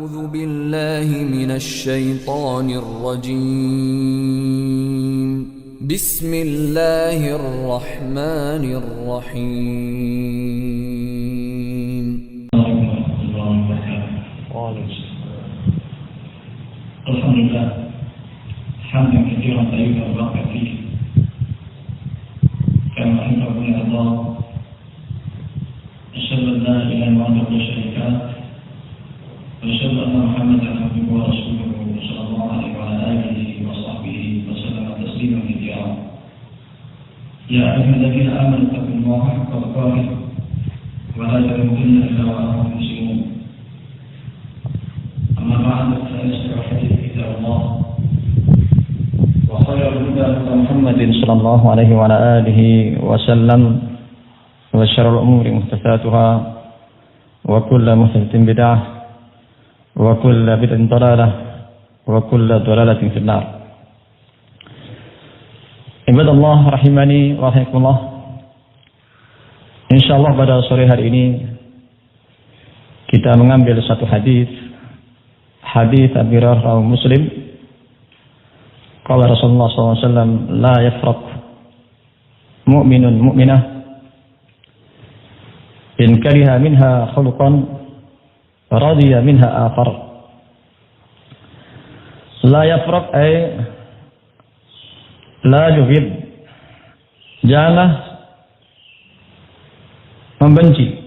أعوذ بالله من الشيطان الرجيم بسم الله الرحمن الرحيم الحمد لله حمدا كثيرا طيبا مباركا فيه كما أنه من الله أشهد أن لا إله إلا الله وحده لا شريك له وأشهد أن محمدا عبده ورسوله صلى الله عليه وعلى آله وصحبه وسلم تسليما كثيرا. يا أيها الذين آمنوا اتقوا الله حق تقاته ولا تموتن إلا وأنتم مسلمون. أما بعد فإن أصدق الحديث كتاب الله وخير الهدى هدى محمد صلى الله عليه وعلى آله وسلم وشر الأمور محدثاتها وكل محدثة بدعة وكل بدعة ضلالة وكل ضلالة في النار. Ibadallah rahimani wa rahimakumullah. Insyaallah pada sore hari ini kita mengambil satu hadis Abi Hurairah Muslim. Qala Rasulullah SAW, la yafraq mu'minun mu'minah in kariha minha khuluqan radiya minha akhar. La yafraq ay la yughid, janganlah membenci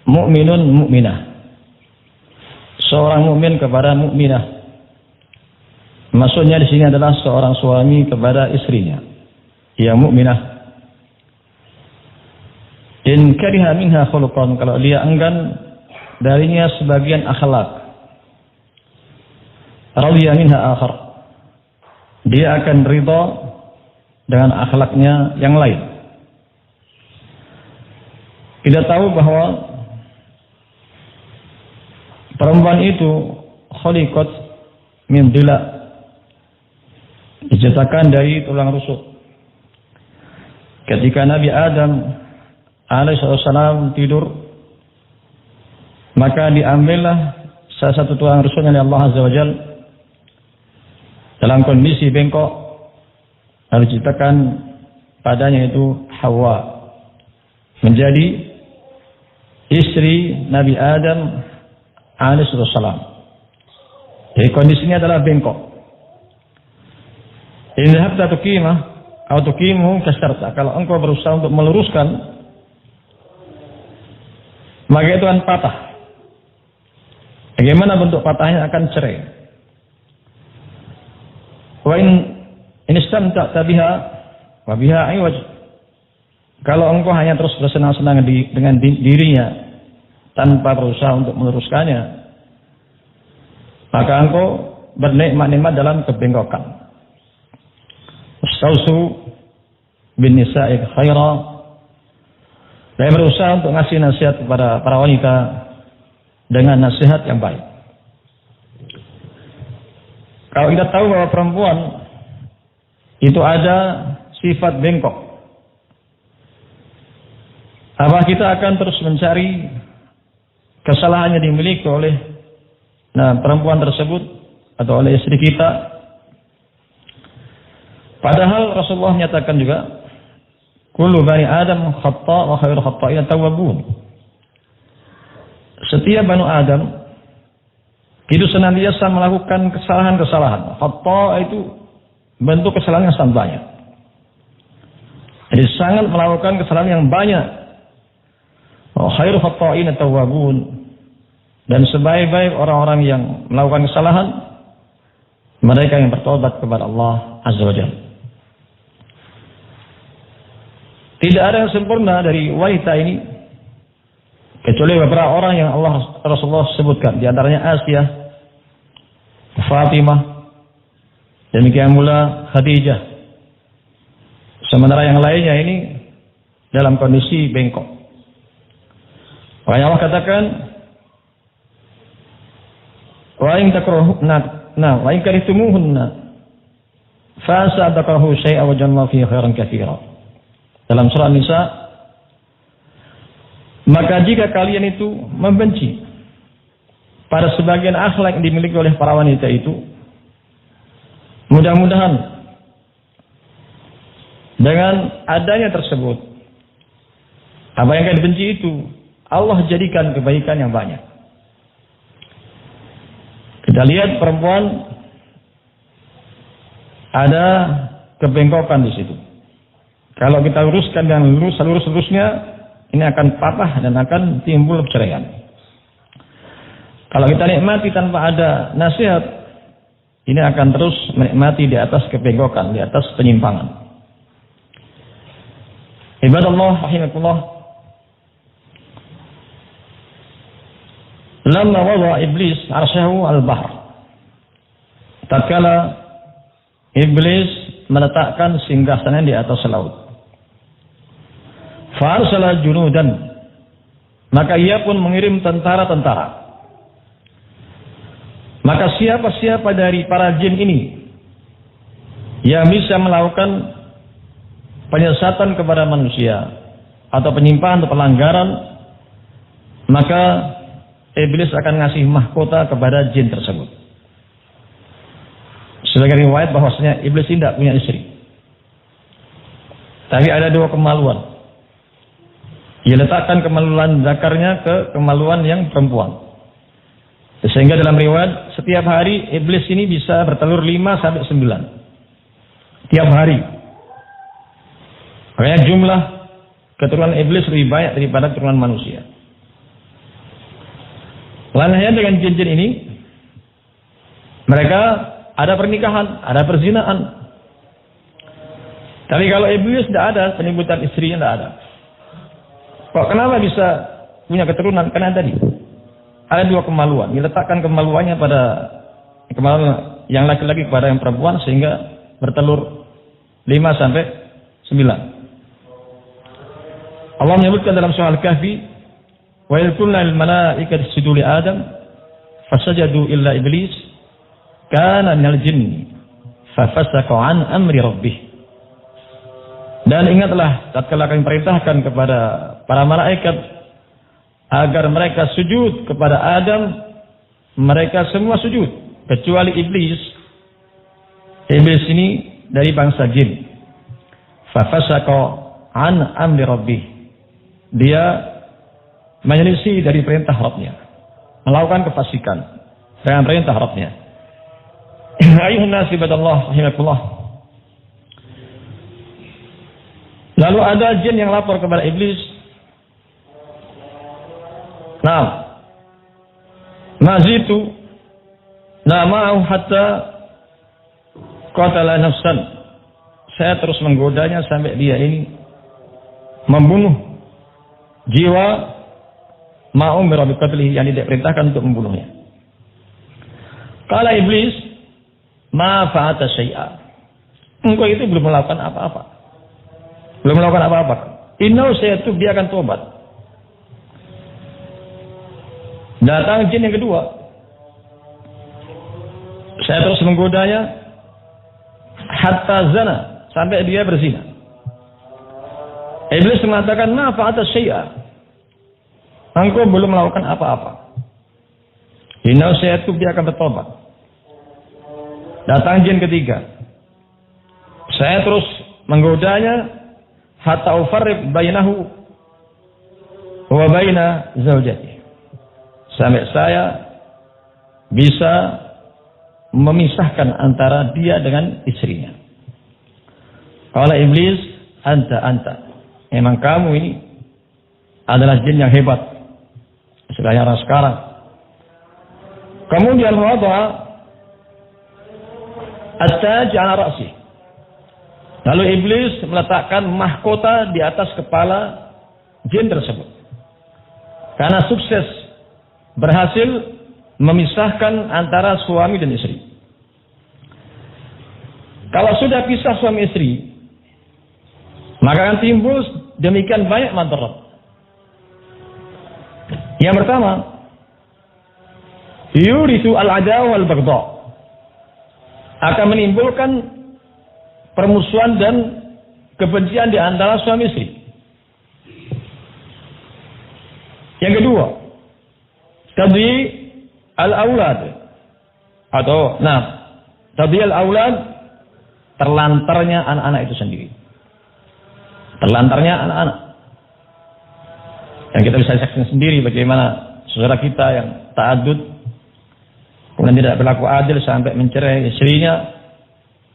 mu'minun mu'minah, seorang mukmin kepada mukminah. Maksudnya di sini adalah seorang suami kepada istrinya yang mukminah. In kariha minha khuluqan, kalau dia enggan darinya sebagian akhlak, radiya minha akhar, dia akan ridha dengan akhlaknya yang lain. Kita tahu bahwa perempuan itu khuliqat min dila, diciptakan dari tulang rusuk. Ketika Nabi Adam alaihissalam tidur, maka diambillah salah satu tulang rusuknya oleh Allah Azza wa Jalla dalam kondisi bengkok, lalu diciptakan padanya itu Hawa menjadi istri Nabi Adam alaihissalam. Jadi kondisinya adalah bengkok. In habta tuqimah atau tuqimu kasarta, kalau engkau berusaha untuk meluruskan, maka itu akan patah. Bagaimana bentuk patahnya? Akan cerai. Wa in istamta'ta biha wa biha iwaj, kalau engkau hanya terus bersenang-senang dengan dirinya tanpa berusaha untuk meluruskannya, maka engkau bernikmat-nikmat dalam kebengkokan. Ustausu bin nisa'i khaira, saya berusaha untuk ngasih nasihat kepada para wanita dengan nasihat yang baik. Kalau kita tahu bahwa perempuan itu ada sifat bengkok, apa kita akan terus mencari kesalahan yang dimiliki oleh perempuan tersebut atau oleh istri kita? Padahal Rasulullah menyatakan juga, kullu bani Adam khata' wa khairu khata'ina tawwabun. Setiap bani Adam itu senantiasa melakukan kesalahan-kesalahan. Khata' itu bentuk kesalahan yang sangat banyak. Jadi sangat melakukan kesalahan yang banyak. Wa khairu khata'ina tawwabun. Dan sebaik-baik orang-orang yang melakukan kesalahan, mereka yang bertobat kepada Allah Azza wa Jalla. Tidak ada yang sempurna dari wanita ini kecuali beberapa orang yang Allah Rasulullah sebutkan, di antaranya Asia, Fatimah, demikian pula Khadijah. Sementara yang lainnya ini dalam kondisi bengkok. Makanya Allah katakan, wa in takrahuhunna, wa in karihtumuhunna fa sa'takrahu syai'an wa jalla fi khairan katsira. Dalam surah Nisa, maka jika kalian itu membenci pada sebagian akhlak yang dimiliki oleh para wanita itu, mudah-mudahan dengan adanya tersebut, apa yang akan dibenci itu Allah jadikan kebaikan yang banyak. Kita lihat perempuan ada kebengkokan di situ. Kalau kita luruskan dengan lurus-lurusnya, ini akan patah dan akan timbul perceraian. Kalau kita nikmati tanpa ada nasihat, ini akan terus menikmati di atas kebengkokan, di atas penyimpangan. Ibadallah rahimakumullah. Lamma wada iblis arsyahu al-bahr. Tatkala iblis meletakkan singgasananya di atas laut. Fa'arsala junudan, maka ia pun mengirim tentara-tentara. Maka siapa-siapa dari para jin ini yang bisa melakukan penyesatan kepada manusia atau penyimpangan atau pelanggaran, maka iblis akan ngasih mahkota kepada jin tersebut. Sebagai riwayat bahwasanya iblis tidak punya istri, tapi ada dua kemaluan. Ia letakkan kemaluan zakarnya ke kemaluan yang perempuan. Sehingga dalam riwayat setiap hari iblis ini bisa bertelur 5 sampai 9. Tiap hari. Makanya jumlah keturunan iblis lebih banyak daripada keturunan manusia. Lainnya dengan jin-jin ini, mereka ada pernikahan, ada perzinaan. Tapi kalau iblis tidak ada penyebutan istrinya, tidak ada. Kok kenapa bisa punya keturunan? Karena tadi ada dua kemaluan. Diletakkan kemaluannya pada kemaluan yang laki-laki kepada yang perempuan sehingga bertelur 5 sampai 9. Allah menyebutkan dalam surah Al-Kahfi, wa idh qulna lil malaikati isjudu li Adam fasajadu illa iblis kana minal jinni fafasaqa an amri rabbih. Dan ingatlah tatkala kami perintahkan kepada para malaikat agar mereka sujud kepada Adam, mereka semua sujud kecuali iblis. Iblis ini dari bangsa jin. Fafasaqa an amri rabbih. Dia menyelisih dari perintah Rabbnya, melakukan kefasikan dengan perintah Rabbnya. Ayuhun nas ibadallah rahimakumullah. Lalu ada jin yang lapor kepada iblis. Nah, mazitu nama'u hatta qatala nafsan. Saya terus menggodanya sampai dia ini membunuh jiwa ma'um birabi qatlihi, yang tidak perintahkan untuk membunuhnya. Kala iblis, ma fa'ata syai'a. Engkau itu belum melakukan apa-apa. Belum melakukan apa-apa. Innahu sayatub, dia akan tobat. Datang jin yang kedua. Saya terus menggodanya hatta zana, sampai dia berzina. Iblis mengatakan, ma fa'ata syai'a. Engkau belum melakukan apa-apa. Innahu sayatub, dia akan bertobat. Datang jin ketiga. Saya terus menggodanya hatta ufarriq bainahu wa baina zaujati, sampai saya bisa memisahkan antara dia dengan istrinya. Qala iblis, anta, memang kamu ini adalah jin yang hebat sekarang. Kemudian wada'a at-taj 'ala ra'si. Lalu iblis meletakkan mahkota di atas kepala jin tersebut. Karena sukses berhasil memisahkan antara suami dan istri. Kalau sudah pisah suami istri, maka akan timbul demikian banyak madarat. Yang pertama, yurithu al-adawa wal-baghdha, akan menimbulkan permusuhan dan kebencian di antara suami istri. Yang kedua, tadhi al-aulad atau tadiyal aulad, terlantarnya anak-anak itu sendiri. Terlantarnya anak-anak. Yang kita bisa saksikan sendiri bagaimana saudara kita yang ta'addud kemudian tidak berlaku adil sampai mencerai istrinya,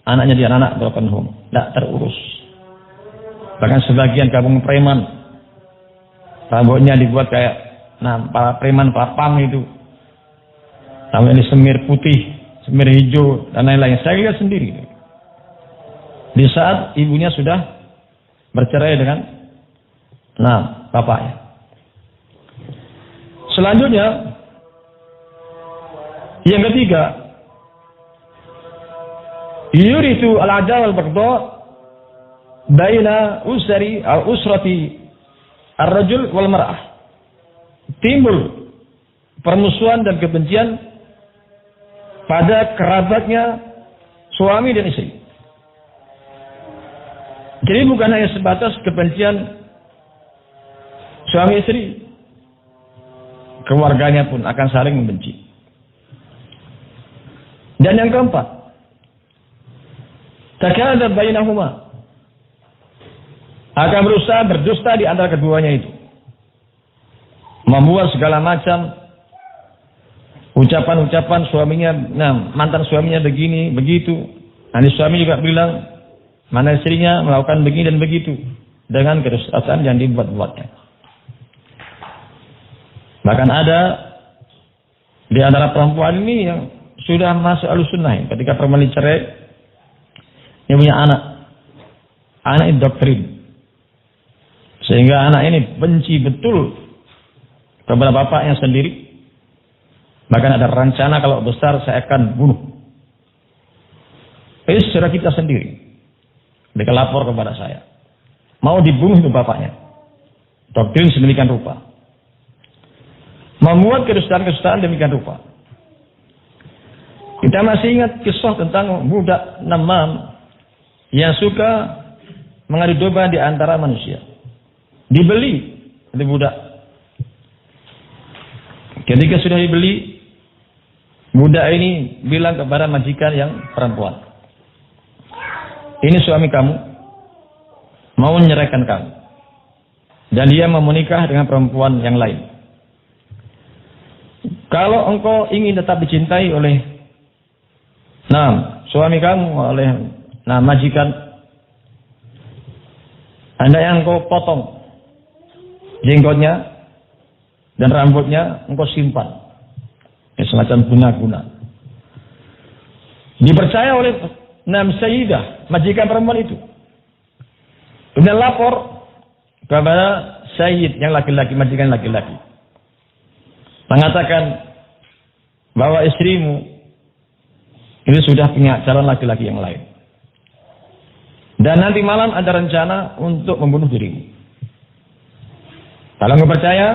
anaknya dia anak broken home, tidak terurus. Bahkan sebagian kampung preman, rambutnya dibuat kayak para preman pam itu, rambutnya disemir putih, semir hijau dan lain-lain. Saya lihat sendiri. Di saat ibunya sudah bercerai dengan bapaknya. Selanjutnya, yang ketiga, yuritu al-'adawa wal-baghdha baina usrati ar-rajul wal mar'ah. Timbul permusuhan dan kebencian pada kerabatnya suami dan istri. Jadi bukan hanya sebatas kebencian suami istri, keluarganya pun akan saling membenci. Dan yang keempat, takadzab bainahuma, akan berusaha berdusta di antara keduanya itu, membuat segala macam ucapan-ucapan suaminya, mantan suaminya begini begitu, nanti suami juga bilang mana istrinya melakukan begini dan begitu dengan kedustaan yang dibuat-buatnya. Bahkan ada di antara perempuan ini yang sudah masuk Ahlussunnah, ketika perempuan dicerai, dia punya anak indoktrin, sehingga anak ini benci betul kepada bapaknya sendiri. Bahkan ada rencana kalau besar saya akan bunuh. Itu saudara kita sendiri. Mereka lapor kepada saya, mau dibunuh itu bapaknya. Doktrin sedemikian rupa, membuat kedustaan-kedustaan demikian rupa. Kita masih ingat kisah tentang budak Namam yang suka mengadu domba di antara manusia. Dibeli oleh budak. Ketika sudah dibeli, budak ini bilang kepada majikan yang perempuan, ini suami kamu mau menyerahkan kamu, dan dia mau menikah dengan perempuan yang lain. Kalau engkau ingin tetap dicintai oleh suami kamu, oleh majikan, anda yang engkau potong jenggotnya dan rambutnya, engkau simpan, semacam guna-guna. Dipercaya oleh Sayyidah, majikan perempuan itu, kemudian lapor kepada Sayyid yang laki-laki, majikan laki-laki, mengatakan bahwa istrimu ini sudah punya calon laki-laki yang lain, dan nanti malam ada rencana untuk membunuh dirimu. Kalau nggak percaya,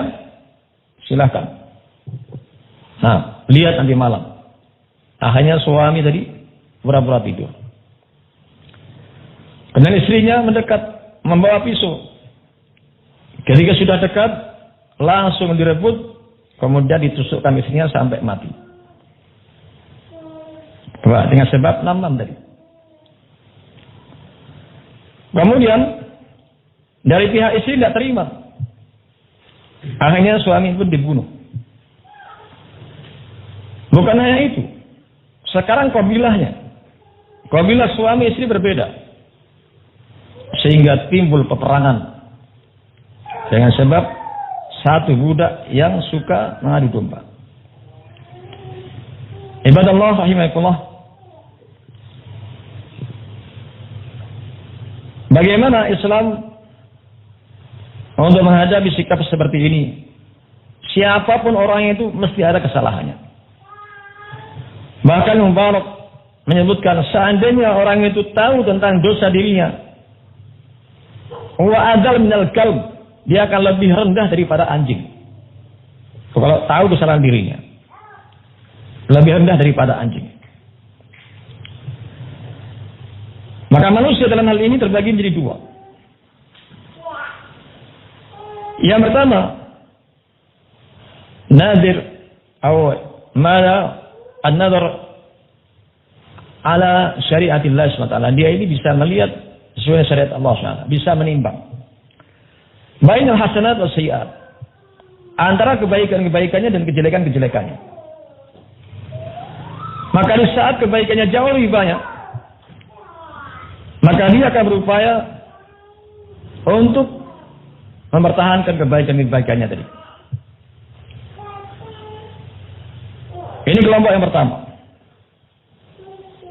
silahkan. Lihat nanti malam. Akhirnya suami tadi pura-pura tidur. Kemudian istrinya mendekat, membawa pisau. Ketika sudah dekat, langsung direbut, kemudian ditusukkan istrinya sampai mati. Dengan sebab Namam tadi. Kemudian dari pihak istri tidak terima, akhirnya suami pun dibunuh. Bukan hanya itu, sekarang kabilahnya, kabilah suami istri berbeda, sehingga timbul peperangan dengan sebab satu budak yang suka mengadu domba. Ibadallah rahimakumullah. Bagaimana Islam untuk menghadapi sikap seperti ini? Siapapun orangnya itu mesti ada kesalahannya. Bahkan Mubarak menyebutkan seandainya orang itu tahu tentang dosa dirinya, wa adal minal kalb, dia akan lebih rendah daripada anjing. Kalau tahu kesalahan dirinya, lebih rendah daripada anjing. Maka manusia dalam hal ini terbagi menjadi dua. Yang pertama, nadir atau mala an-nadhar ala syariatillah SWT. Dia ini bisa melihat sesuai syariat Allah SWT, bisa menimbang bainal hasanat wa sayyi'at, antara kebaikan-kebaikannya dan kejelekan-kejelekannya. Maka di saat kebaikannya jauh lebih banyak, maka dia akan berupaya untuk mempertahankan kebaikan-kebaikannya tadi. Ini kelompok yang pertama.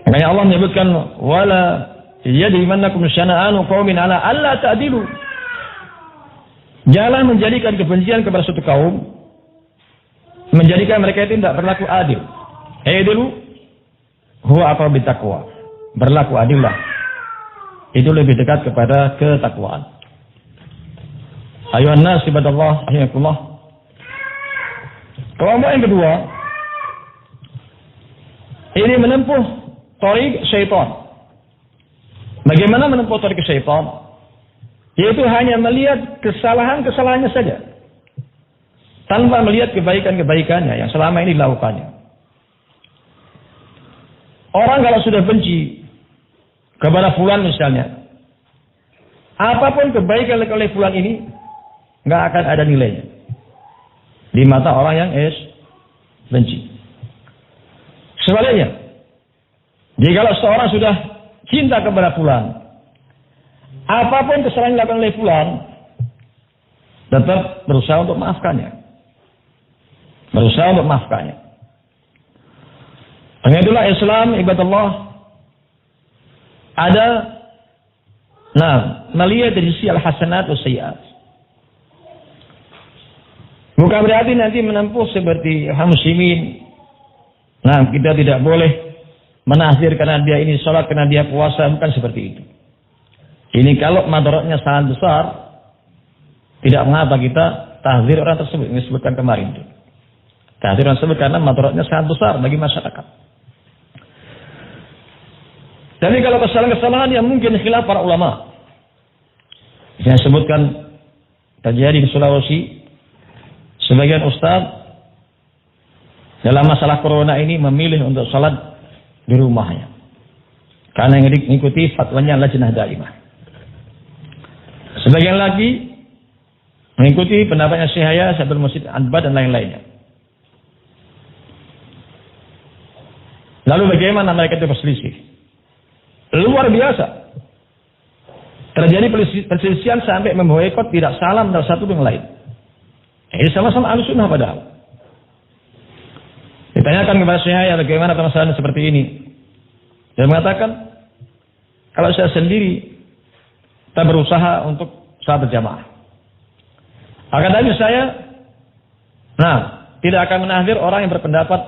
Makanya Allah menyebutkan wala yajrimannakum syana'anu qaumin ala alla ta'dilu. Jangan menjadikan kebencian kepada suatu kaum menjadikan mereka itu tidak berlaku adil. Adilu huwa aqrabu bittaqwa. Berlaku adillah. Itu lebih dekat kepada ketakwaan. Ayuhan nas ibadallah rahimakumullah. Kelompok yang kedua ini menempuh thariq syaitan. Bagaimana menempuh thariq syaitan? Yaitu hanya melihat kesalahan-kesalahannya saja, tanpa melihat kebaikan-kebaikannya yang selama ini dilakukannya. Orang kalau sudah benci kepada fulan misalnya, apapun kebaikan oleh fulan ini nggak akan ada nilainya di mata orang yang benci. Sebaliknya, jika seorang sudah cinta kepada fulan, apapun kesalahan yang dilakukan oleh fulan, tetap berusaha untuk maafkannya. Berusaha untuk maafkannya. Dengan itulah Islam ibadallah ada melihat dari sisi al-hasanat wa sayyi'at. Bukan berarti nanti menempuh seperti muslimin. Kita tidak boleh menazir karena dia ini sholat, karena dia puasa, bukan seperti itu. Ini kalau madaratnya sangat besar, tidak mengapa kita tahzir orang tersebut, yang disebutkan kemarin itu. Tahzir orang tersebut karena madaratnya sangat besar bagi masyarakat. Jadi kalau kesalahan-kesalahan yang mungkin khilaf para ulama, yang disebutkan terjadi di Sulawesi, sebagian ustaz dalam masalah corona ini memilih untuk salat di rumahnya karena mengikuti fatwanya Lajnah Daimah. Sebagian lagi mengikuti pendapatnya Syekh Yahya Syabul Masjid Anbad dan lain-lainnya. Lalu bagaimana mereka itu berselisih? Luar biasa. Terjadi perselisihan sampai memboikot tidak salam antara satu dengan lain. Ini sama-sama Ahlussunnah padahal. Ditanyakan kepada Syekh Yahya bagaimana permasalahan seperti ini. Dia mengatakan, kalau saya sendiri kita berusaha untuk salat berjamaah. Akan tetapi saya tidak akan menahdir orang yang berpendapat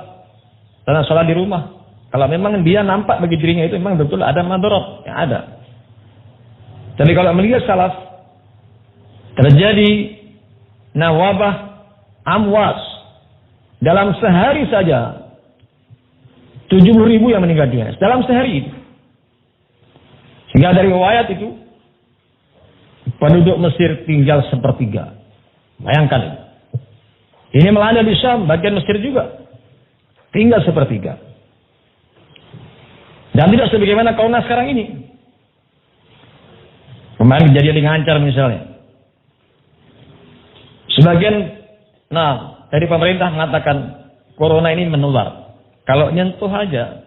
tentang salat di rumah. Kalau memang dia nampak bagi dirinya itu memang betul ada madarat yang ada. Jadi kalau melihat salaf terjadi wabah amwas dalam sehari saja 70.000 yang meninggal dunia dalam sehari itu. Sehingga dari riwayat itu penduduk Mesir tinggal sepertiga. Bayangkan ini melanda di Syam, bagian Mesir juga tinggal sepertiga. Dan tidak sebagaimana kaum sekarang ini. Kemarin kejadian di Ngancar misalnya. Sebagian dari pemerintah mengatakan corona ini menular. Kalau nyentuh aja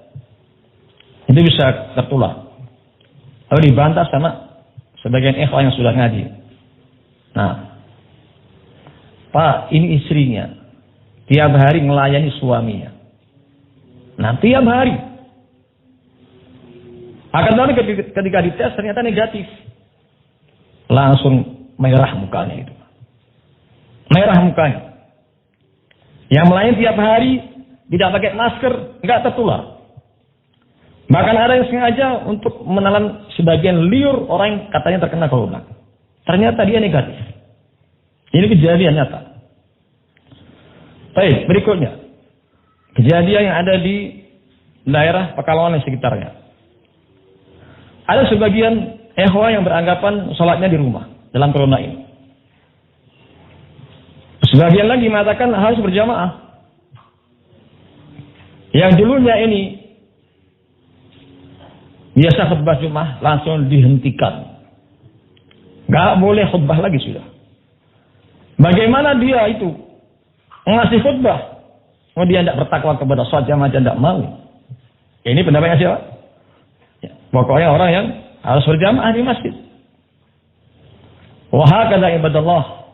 itu bisa tertular. Lalu dibantah sama sebagian ikhwan yang sudah ngaji. Pak, ini istrinya tiap hari melayani suaminya. Tiap hari. Akan tetapi ketika dites ternyata negatif. Langsung merah mukanya itu. Merah mukanya. Yang melayani tiap hari tidak pakai masker, enggak tertular. Bahkan ada yang sengaja untuk menelan sebagian liur orang yang katanya terkena corona. Ternyata dia negatif. Ini kejadian nyata. Baik, berikutnya. Kejadian yang ada di daerah Pekalongan dan sekitarnya. Ada sebagian ikhwah yang beranggapan sholatnya di rumah dalam corona ini. Sebagian lagi mengatakan harus berjamaah. Yang dulunya ini biasa khutbah Jumat langsung dihentikan. Nggak boleh khutbah lagi sudah. Bagaimana dia itu ngasih khutbah? Oh, dia tidak bertakwa kepada sholat jamaah, tidak mau. Ini pendapatnya siapa? Ya, pokoknya orang yang harus berjamaah di masjid. Wahakadha ibadallah.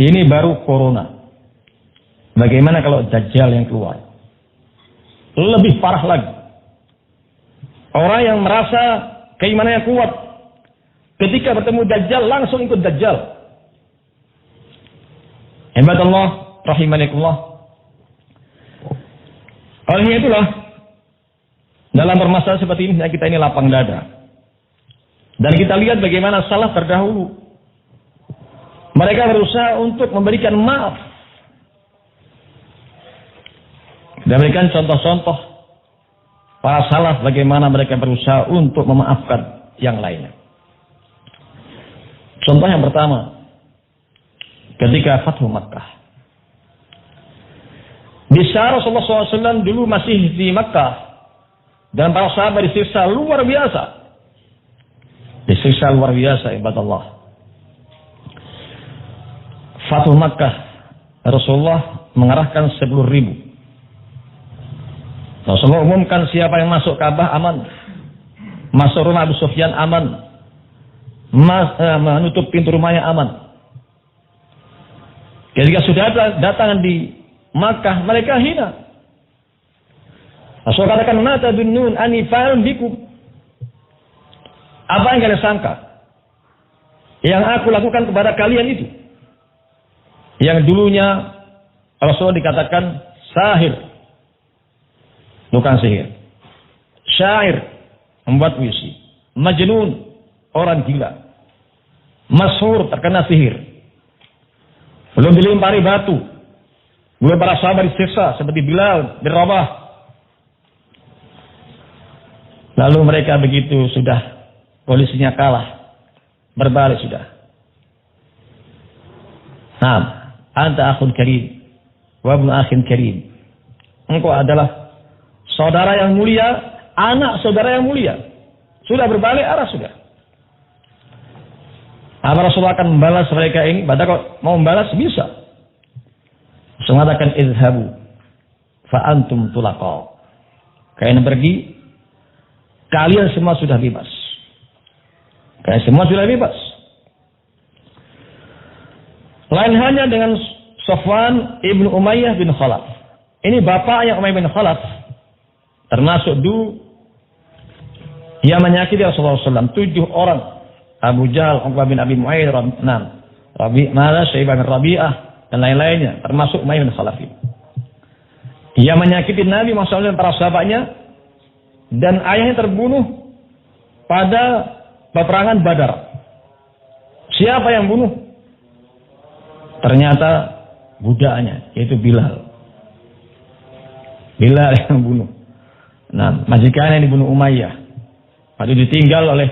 Ini baru corona. Bagaimana kalau Dajjal yang keluar? Lebih parah lagi. Orang yang merasa keimanannya kuat, ketika bertemu Dajjal langsung ikut Dajjal. Ibadallah rahimanikumullah. Oleh itulah dalam permasalahan seperti ini kita ini lapang dada. Dan kita lihat bagaimana salaf terdahulu. Mereka berusaha untuk memberikan maaf. Dan berikan contoh-contoh para salaf bagaimana mereka berusaha untuk memaafkan yang lainnya. Contoh yang pertama, ketika Fathu Makkah. Bisa Rasulullah SAW dulu masih di Makkah dan para sahabat disiksa luar biasa. Disiksa luar biasa, ibadallah. Fathu Makkah, Rasulullah mengarahkan 10.000. Rasulullah umumkan siapa yang masuk Ka'bah aman, masuk rumah Abu Sufyan aman, menutup pintu rumahnya aman. Ketika sudah datang di Makkah, mereka hina. Rasulullah katakan, "Mata dunnun ani fa'alun bikum." Apa yang kalian sangka? Yang aku lakukan kepada kalian itu. Yang dulunya Rasulullah dikatakan sahir, bukan sihir. Syair, membuat puisi. Majnun, orang gila. Masyhur, terkena sihir. Belum dilempari batu. Belum para sahabat disiksa seperti Bilal bin Rabah. Lalu mereka begitu sudah polisinya kalah, berbalik sudah. Nah, anta akhun karim wa ibnu akhin karim. Engkau adalah saudara yang mulia, anak saudara yang mulia. Sudah berbalik arah sudah. Apa Rasulullah akan membalas mereka ini? Padahal kok mau membalas bisa. Rasulullah mengatakan izhabu fa antum tulaqa. Kalian pergi, kalian semua sudah bebas. Kalian semua sudah bebas. Lain hanya dengan Safwan ibnu Umayyah bin Khalaf. Ini bapaknya Umayyah bin Khalaf. Termasuk dulu yang menyakiti Rasulullah SAW. 7 orang. Abu Jahal, Uqbah bin Abi Mu'ayyid, Syaibah bin Rabi'ah, dan lain-lainnya. Termasuk Umayyah bin Khalaf. Yang menyakiti Nabi SAW dan para sahabatnya. Dan ayahnya terbunuh pada peperangan Badar. Siapa yang bunuh? Ternyata budaknya, yaitu Bilal. Bilal yang bunuh. Nah, majikannya yang dibunuh Umayyah. Lalu ditinggal oleh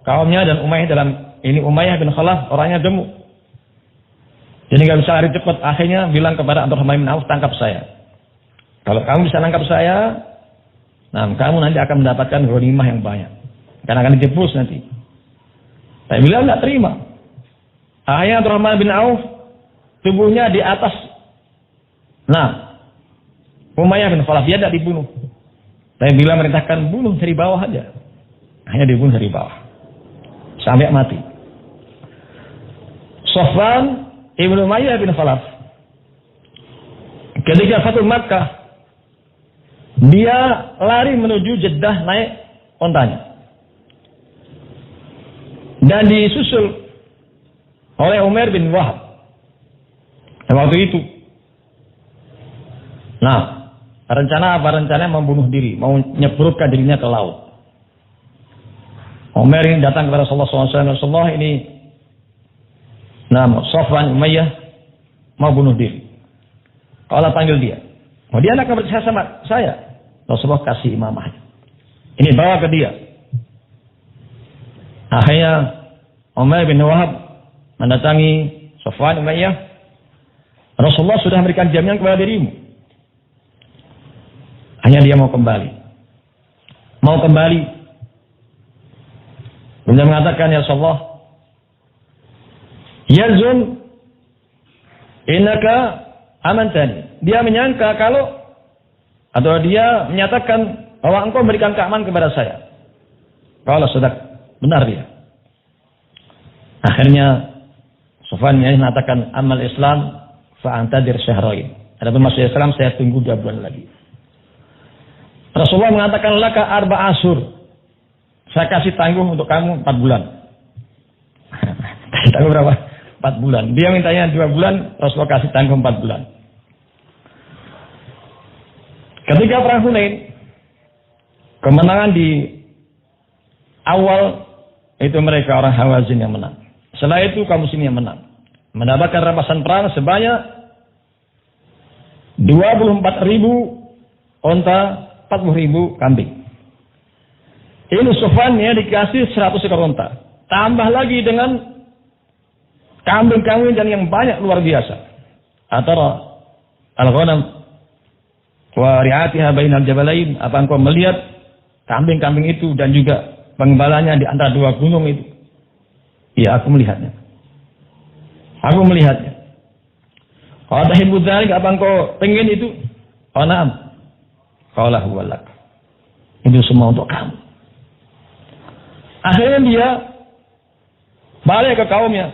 kaumnya dan Umayyah dalam ini Umayyah bin Khalaf orangnya gemuk. Jadi nggak bisa lari cepat. Akhirnya bilang kepada Abdurrahman bin Auf, tangkap saya. Kalau kamu bisa tangkap saya, nah kamu nanti akan mendapatkan ghanimah yang banyak. Karena akan ditebus nanti. Tapi Bilal nggak terima. Akhirnya Abdurrahman bin Auf tubuhnya di atas. Nah, Umayyah bin Khalaf dia tidak dibunuh. Tapi Bilal merintahkan bunuh dari bawah aja. Hanya dibunuh dari bawah. Sampai mati. Safwan ibnu Umayyah bin Khalaf. Ketika Fathu Makkah, dia lari menuju Jeddah naik ontanya. Dan disusul oleh Umar bin Wahab. Waktu itu. Nah, rencana apa? Rencananya membunuh diri. Mau nyebrutkan dirinya ke laut. Umar ini datang kepada Rasulullah SAW. Rasulullah ini Safwan Umayyah mau bunuh diri. Kalau panggil dia. Oh, dia akan percaya sama saya. Rasulullah kasih imamahnya. Ini bawa ke dia. Akhirnya Umar bin Wahab mendatangi Safwan Umayyah. Rasulullah sudah memberikan jaminan kepada dirimu. Hanya dia mau kembali. Mau kembali. Kemudian mengatakan, ya Rasulullah, yazun innaka amantani. Dia menyangka atau dia menyatakan bahwa engkau memberikan keamanan kepada saya. Kalau sudah benar dia. Akhirnya Sufyan mengatakan, amal Islam fa'antadir syahrain. Adapun masuk Islam saya tunggu 2 bulan lagi. Rasulullah mengatakan, laka arba asur. Saya kasih tanggung untuk kamu 4 bulan. Kasih tanggung berapa? 4 bulan. Dia mintanya 2 bulan, Rasulullah kasih tanggung 4 bulan. Ketika perang Hunain, kemenangan di awal itu mereka orang Hawazin yang menang. Setelah itu kaum muslimin yang menang. Mendapatkan rampasan perang sebanyak 24.000 onta, 40.000 kambing. Ini Sufyan ya dikasih 100 ekor onta. Tambah lagi dengan kambing-kambing dan yang banyak luar biasa. Antara al-ghanam wa ri'atiha bainal jabalain. Apa engkau melihat kambing-kambing itu dan juga penggembalanya di antara 2 gunung itu? Ya, aku melihatnya. Aku melihatnya. Qala tahibbu dzalik, apa engkau pengen itu? Oh, na'am. Qala huwa lak. Itu semua untuk kamu. Akhirnya dia balik ke kaumnya.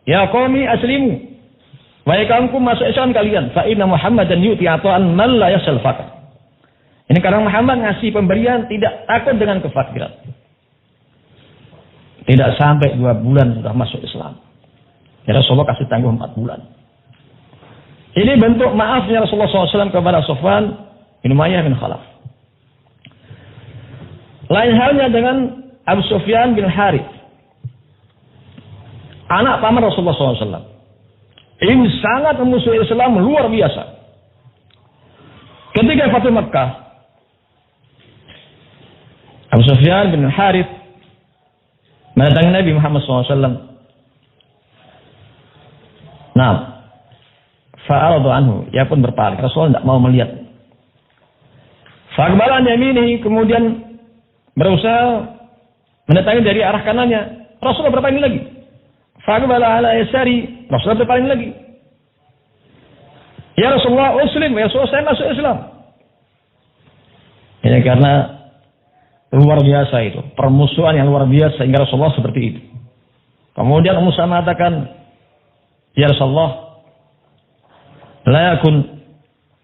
Ya qaumi aslimu. Wahai kaumku, masuk Islam kalian. Fa inna Muhammadan yu'ti ata'an man la yasal faqr. Ini karena Muhammad ngasih pemberian tidak takut dengan kefakiran. Tidak sampai 2 bulan sudah masuk Islam. Ya Rasulullah kasih tanggung 4 bulan. Ini bentuk maafnya Rasulullah SAW kepada Sufyan bin Umayyah bin Khalaf. Lain halnya dengan Abu Sufyan bin Harith, anak paman Rasulullah SAW. Ini sangat memusuhi Islam luar biasa. Ketika Fathu Makkah, Abu Sufyan bin Harith mendatangi Nabi Muhammad SAW. Nah, fa'aradu anhu, ia pun berpaling. Rasulullah tidak mau melihat. Fa'aqbala an yaminihi, kemudian berusaha mendatangi dari arah kanannya. Rasulullah berpaling lagi. Fa'aqbala ala yasari, Rasulullah berpaling lagi. Ya Rasulullah, Muslim, ya Rasulullah, saya masuk Islam. Ini karena luar biasa itu, permusuhan yang luar biasa hingga Rasulullah seperti itu. Kemudian Musa mengatakan, ya Rasulullah, la yakun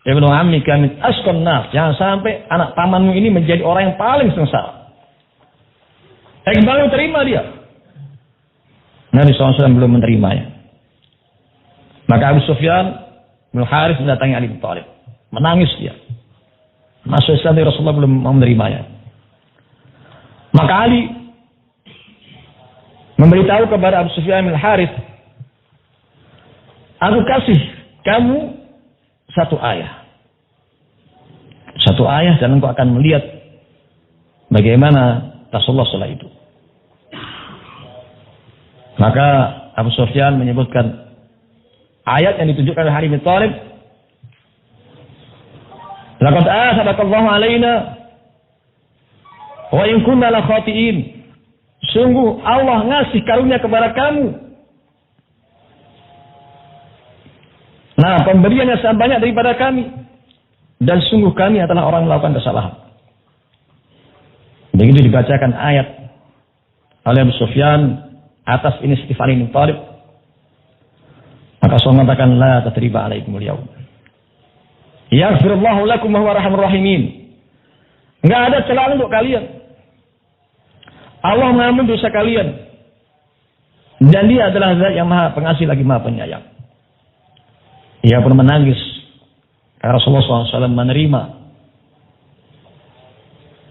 ibnu ammika min asqan nas, jangan sampai anak pamanmu ini menjadi orang yang paling sengsara. Iqbal terima dia. Nabi SAW belum menerimanya. Maka Abu Sufyan bin Harith mendatangi Ali bin Thalib, menangis dia. Masuk Islam, Rasulullah belum mau menerimanya. Maka Ali memberitahu kepada Abu Sufyan bin Harith, aku kasih kamu 1 ayah. 1 ayah dan engkau akan melihat bagaimana Rasulullah setelah itu. Maka Abu Sufyan menyebutkan ayat yang ditunjukkan oleh Ali bin Thalib. Laqad asabaqallahu alaina wa in kunna la khati'in. Sungguh Allah ngasih karunia kepada kamu. Nah, pemberian yang sangat banyak daripada kami. Dan sungguh kami adalah orang yang melakukan kesalahan. Begitu dibacakan ayat oleh Abu Sufyan atas inisiatif Ali bin Thalib, maka Rasul mengatakan, la tatriba alaikumul yaum. Yaghfirullahu lakum wa huwa arhamur rahimin. Enggak ada celah untuk kalian. Allah mengampuni dosa kalian. Dan dia adalah Zat yang Maha Pengasih lagi Maha Penyayang. Ia pun menangis karena Rasulullah SAW menerima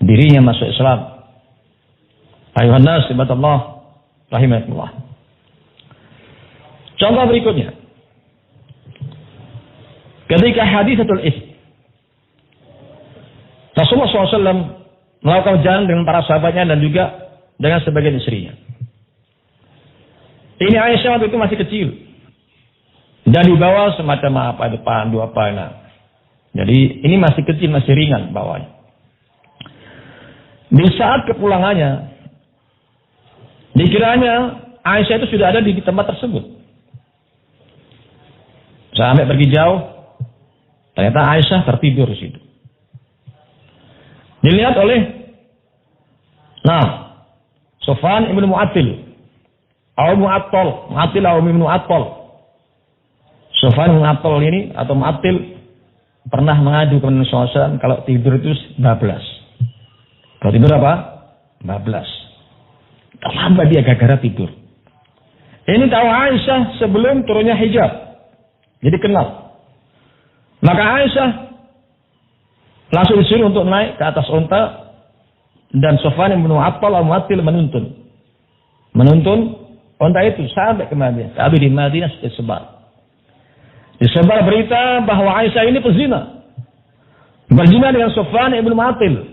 dirinya masuk Islam. Ayuhan nas ibadah rahimahullah. Contoh berikutnya. Ketika hadisatul ifk, Rasulullah SAW melakukan jalan dengan para sahabatnya dan juga dengan sebagian istrinya. Ini Aisyah waktu itu masih kecil. Dan dibawa semacam apa, depan, dua panah. Jadi ini masih kecil, masih ringan bawahnya. Di saat kepulangannya, dikiranya Aisyah itu sudah ada di tempat tersebut. Sampai pergi jauh, ternyata Aisyah tertidur di situ. Dilihat oleh Sofwan ibnu Mu'attil, Mu'attil ibnu Mu'attal. Sofwan ibnu Mu'attal ini atau Mu'attil pernah mengadu kepada Nabi SAW kalau tidur itu 12. Kalau tidur apa? 12. Terlambat dia gara-gara tidur. Ini tahu Aisyah sebelum turunnya hijab. Jadi kenal. Maka Aisyah langsung disuruh untuk naik ke atas unta dan Sofwan bin Mu'attil menuntun unta itu sampai ke Madinah. Tapi di Madinah disebar berita bahwa Aisyah ini berzina dengan Sofwan bin Mu'attil.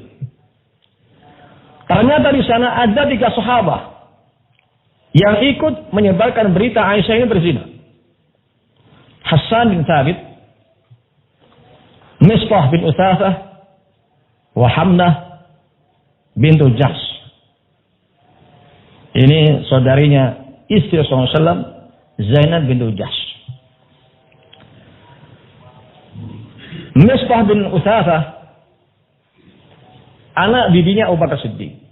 Ternyata di sana ada 3 sahabat yang ikut menyebarkan berita Aisyah ini berzina. Hassan bin Thabit, Mistah bin Utsafah, wa Hamnah bintu Jahsh. Ini saudarinya istri Rasulullah SAW, Zainab bintu Jahsh. Mistah bin Utsafah, anak bibinya Abu Bakar Siddiq.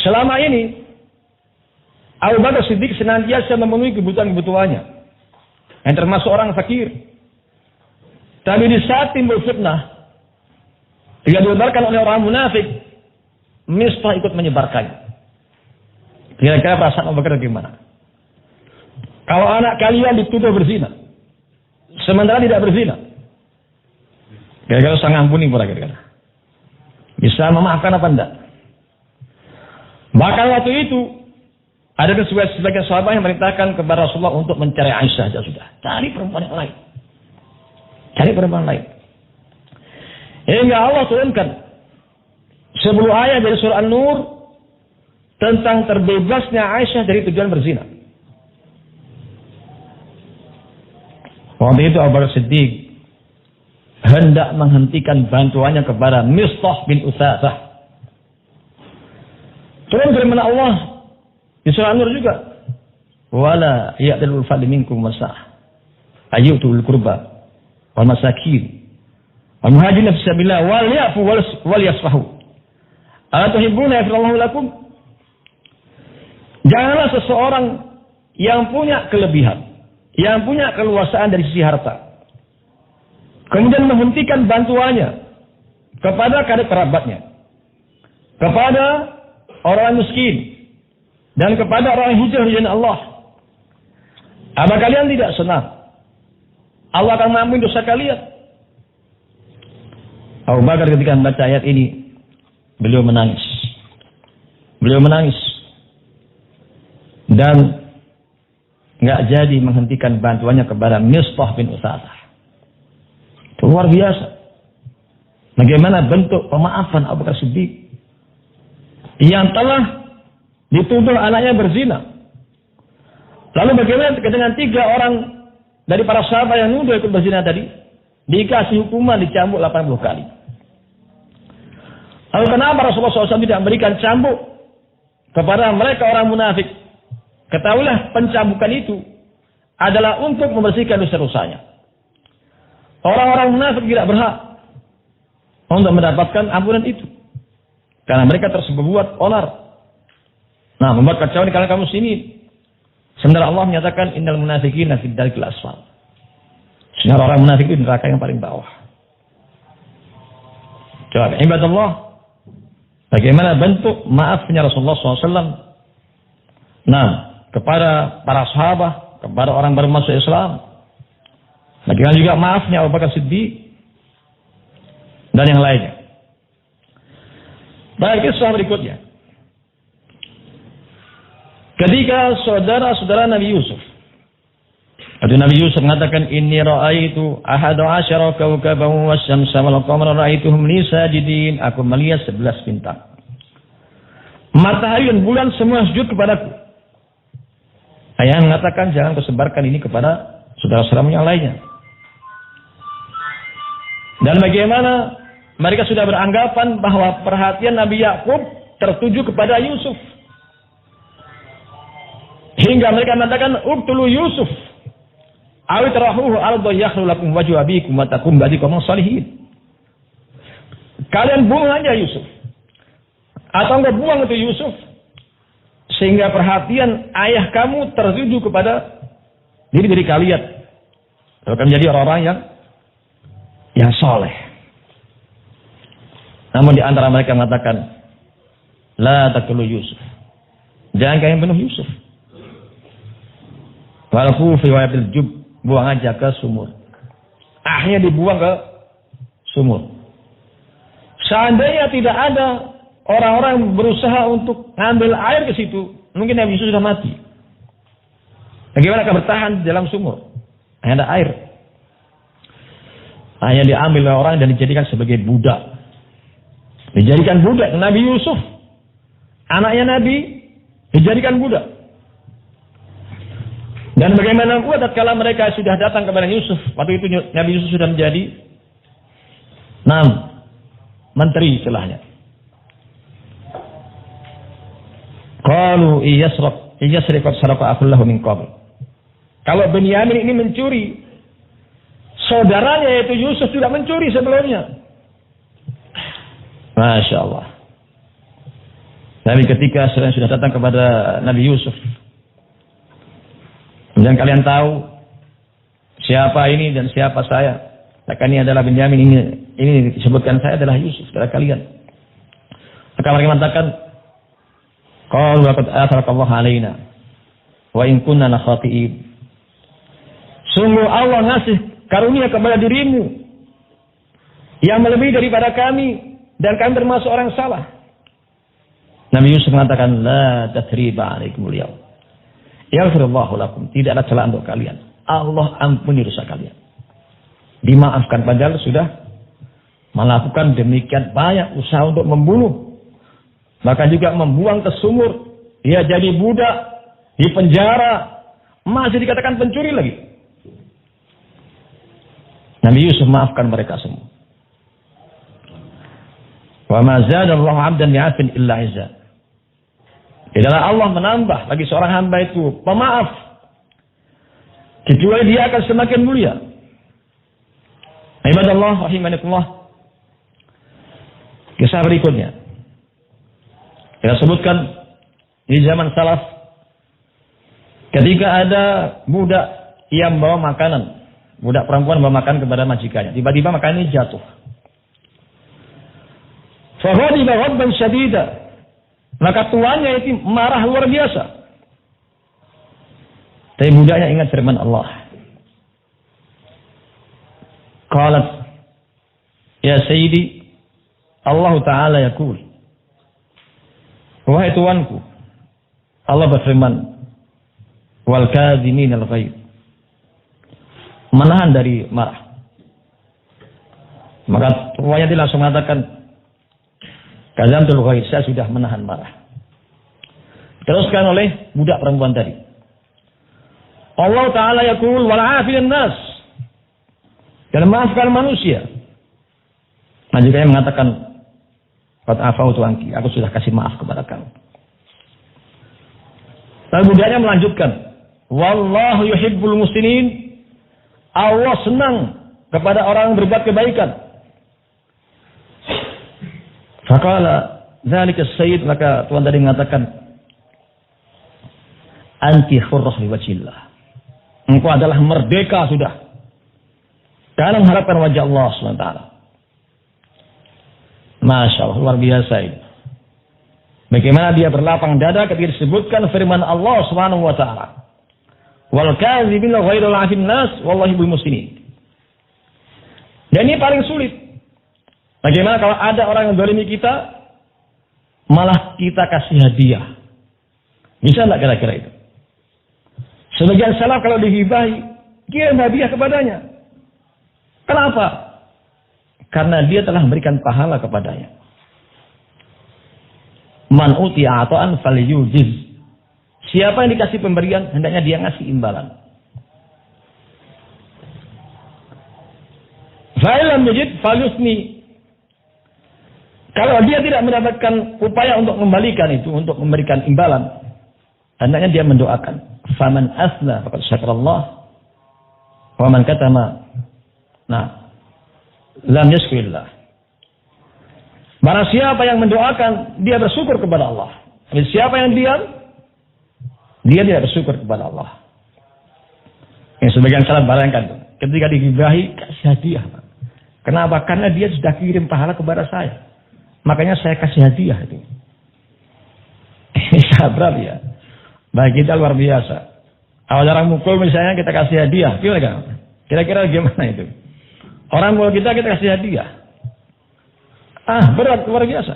Selama ini Abu Bakar Siddiq senantiasa memenuhi kebutuhan-kebutuhannya, yang termasuk orang fakir. Tapi di saat timbul fitnah, tidak dilebarkan oleh orang munafik, Mistah ikut menyebarkannya. Kira-kira perasaan Abu Bakar bagaimana? Kalau anak kalian dituduh berzina, sementara tidak berzina, kira-kira sang ampuni pula kira-kira. Bisa memaafkan apa enggak? Bahkan waktu itu ada sebagian sahabat yang merintahkan kepada Rasulullah untuk mencari Aisyah saja sudah. Cari perempuan yang lain. Cari perempuan lain. Hingga Allah turunkan 10 ayat dari surah An-Nur tentang terbebasnya Aisyah dari tujuan berzina. Waktu itu Abu Bakar Siddiq hendak menghentikan bantuannya kepada Mistah bin Utsafah. Turun firman Allah di surah An-Nur juga, wala ya'dalul fadli minkum wasa'ah ayyutul qurba wal masakin wal muhajirin fi sabilillah wal ya'fu wal yasfahu ala tuhibbuna yaghfirallahu lakum. Janganlah seseorang yang punya kelebihan, yang punya keluasaan dari sisi harta, kemudian menghentikan bantuannya kepada kerabatnya, kepada orang miskin, dan kepada orang hijrah di jalan Allah. Apa kalian tidak senang Allah akan mengampuni dosa kalian? Abu Bakar ketika membaca ayat ini, beliau menangis. Dan nggak jadi menghentikan bantuannya kepada Mistah bin Utsafah. Itu luar biasa. Bagaimana bentuk pemaafan Abu Bakar Siddiq yang telah dituduh anaknya berzina. Lalu bagaimana dengan 3 orang dari para sahabat yang nuduh ikut berzina tadi? Dikasih hukuman dicambuk 80 kali. Lalu kenapa Rasulullah SAW tidak memberikan cambuk kepada mereka orang munafik? Ketahuilah pencambukan itu adalah untuk membersihkan dosa-dosanya. Orang-orang munafik tidak berhak untuk mendapatkan ampunan itu, karena mereka berbuat onar. Nah, membuat kacau di kalangan kaum muslimin. Sebenarnya Allah menyatakan innal munafiqina fid darkil asfal. Sebenarnya orang munafik itu di neraka yang paling bawah. Coba ibadallah, bagaimana bentuk maafnya Rasulullah SAW? Nah, kepada para sahabat, kepada orang baru masuk Islam. Bagaimana juga maafnya Abu Bakar Siddiq dan yang lainnya. Baik, kisah berikutnya. Ketika saudara-saudara Nabi Yusuf, Nabi Yusuf mengatakan, inni ra'aitu ahada asyara kawkaban wasyamsa wal qamara ra'aituhum li sajidin. Aku melihat 11 bintang, matahari dan bulan semua sujud kepadaku. Ayah mengatakan, jangan kau sebarkan ini kepada saudara-saudaramu yang lainnya. Dan bagaimana mereka sudah beranggapan bahwa perhatian Nabi Yakub tertuju kepada Yusuf. Hingga mereka mengatakan, "Uqtulu Yusuf, aw itrahuhu arda yakhlu lakum wajhu abikum wa takum ba'di qaumin shalihin." Kalian buang aja Yusuf. Atau enggak buang itu Yusuf, sehingga perhatian ayah kamu tertuju kepada diri kalian. Akan menjadi orang-orang yang soleh. Namun di antara mereka mengatakan, la taqtulu Yusuf. Jangan kalian bunuh Yusuf. Walafu fi wayatil jub, buang aja ke sumur. Akhirnya dibuang ke sumur. Seandainya tidak ada orang-orang berusaha untuk ngambil air ke situ, mungkin Nabi Yusuf sudah mati. Bagaimana akan bertahan di dalam sumur? Hanya ada air. Hanya diambil oleh orang dan dijadikan sebagai budak. Dijadikan budak. Nabi Yusuf, anaknya Nabi, dijadikan budak. Dan bagaimana pula tatkala mereka sudah datang kepada Yusuf, waktu itu Nabi Yusuf sudah menjadi menteri istilahnya. Qalu iyasriq qad saraqa akhul lahu min qabl. Kalau Benyamin ini mencuri, saudaranya yaitu Yusuf sudah mencuri sebelumnya. Masya Allah. Tapi ketika sudah datang kepada Nabi Yusuf, dan kalian tahu siapa ini dan siapa saya, maka ini adalah Benyamin, ini disebutkan saya adalah Yusuf, adalah kalian. Maka mereka mengatakan, qalu laqad atharaka alaina wa in kunna la khati'in. Sungguh Allah ngasih karunia kepada dirimu yang melebihi daripada kami, dan kami termasuk orang salah. Nabi Yusuf mengatakan, la tathriba alaikumul yawm, yaghfirullahu lakum. Tidak ada celah untuk kalian. Allah ampuni dosa kalian. Dimaafkan, padahal sudah melakukan demikian banyak usaha untuk membunuh. Bahkan juga membuang ke sumur. Dia jadi budak, di penjara, masih dikatakan pencuri lagi. Nabi Yusuf maafkan mereka semua. Wa ma zadallahu 'abdan bi'afin illa 'izza. Tidaklah Allah menambah bagi seorang hamba itu pemaaf, kecuali dia akan semakin mulia. Ibadallah rahimakumullah. Kisah berikutnya kita sebutkan di zaman salaf, ketika ada budak yang membawa makanan, budak perempuan membawa makanan kepada majikannya, tiba-tiba makanan ini jatuh. Fa ghadiba ghadban syadida. Maka tuannya itu marah luar biasa. Tapi budaknya ingat firman Allah. Qalat, ya Sayyidi, Allah Ta'ala yaqul, wahai tuanku, Allah berfirman, wal kadhimin al ghaib, menahan dari marah. Maka tuannya dia langsung mengatakan, kadzamtul ghaib, saya sudah menahan marah. Teruskan oleh budak perempuan tadi. Allah Ta'ala yaqul wal 'afin nas, dan maafkan manusia. Majikannya mengatakan, qad afautu anki, aku sudah kasih maaf kepada kamu. Lalu budaknya melanjutkan, wallahu yuhibbul muslimin, Allah senang kepada orang yang berbuat kebaikan. Faqala dzalika as-sayyid, maka tuan tadi mengatakan, anti hurrah liwajhillah, engkau adalah merdeka sudah dalam mengharapkan wajah Allah SWT. Masya Allah, luar biasa ini. Bagaimana dia berlapang dada ketika disebutkan firman Allah SWT, wal kadzibina ghairul 'afin nas wallahi bil muslimin. Dan ini paling sulit. Bagaimana kalau ada orang yang zalimi kita, malah kita kasih hadiah? Bisa enggak kira-kira itu? Sebagian salaf kalau dihibahi, kirim hadiah kepadanya. Kenapa? Karena dia telah memberikan pahala kepadanya. Man uti'a ata'an falyujiz. Siapa yang dikasih pemberian, hendaknya dia ngasih imbalan. Fa'ilam yajid falyusni. Kalau dia tidak mendapatkan upaya untuk mengembalikan itu, untuk memberikan imbalan, hendaknya dia mendoakan. Faman asna faqad syakarallah wa man katama lam yashkurillah. Barang siapa yang mendoakan, dia bersyukur kepada Allah. Dan siapa yang diam, dia tidak bersyukur kepada Allah. Yang sebagian salah bayangkan, ketika digibahi, kasih hadiah. Kenapa? Karena dia sudah kirim pahala kepada saya. Makanya saya kasih hadiah itu. Ini sahabat ya. Bagi kita luar biasa. Kalau orang mukul misalnya kita kasih hadiah. Kira-kira gimana itu? Orang mukul kita kasih hadiah. Berat, luar biasa.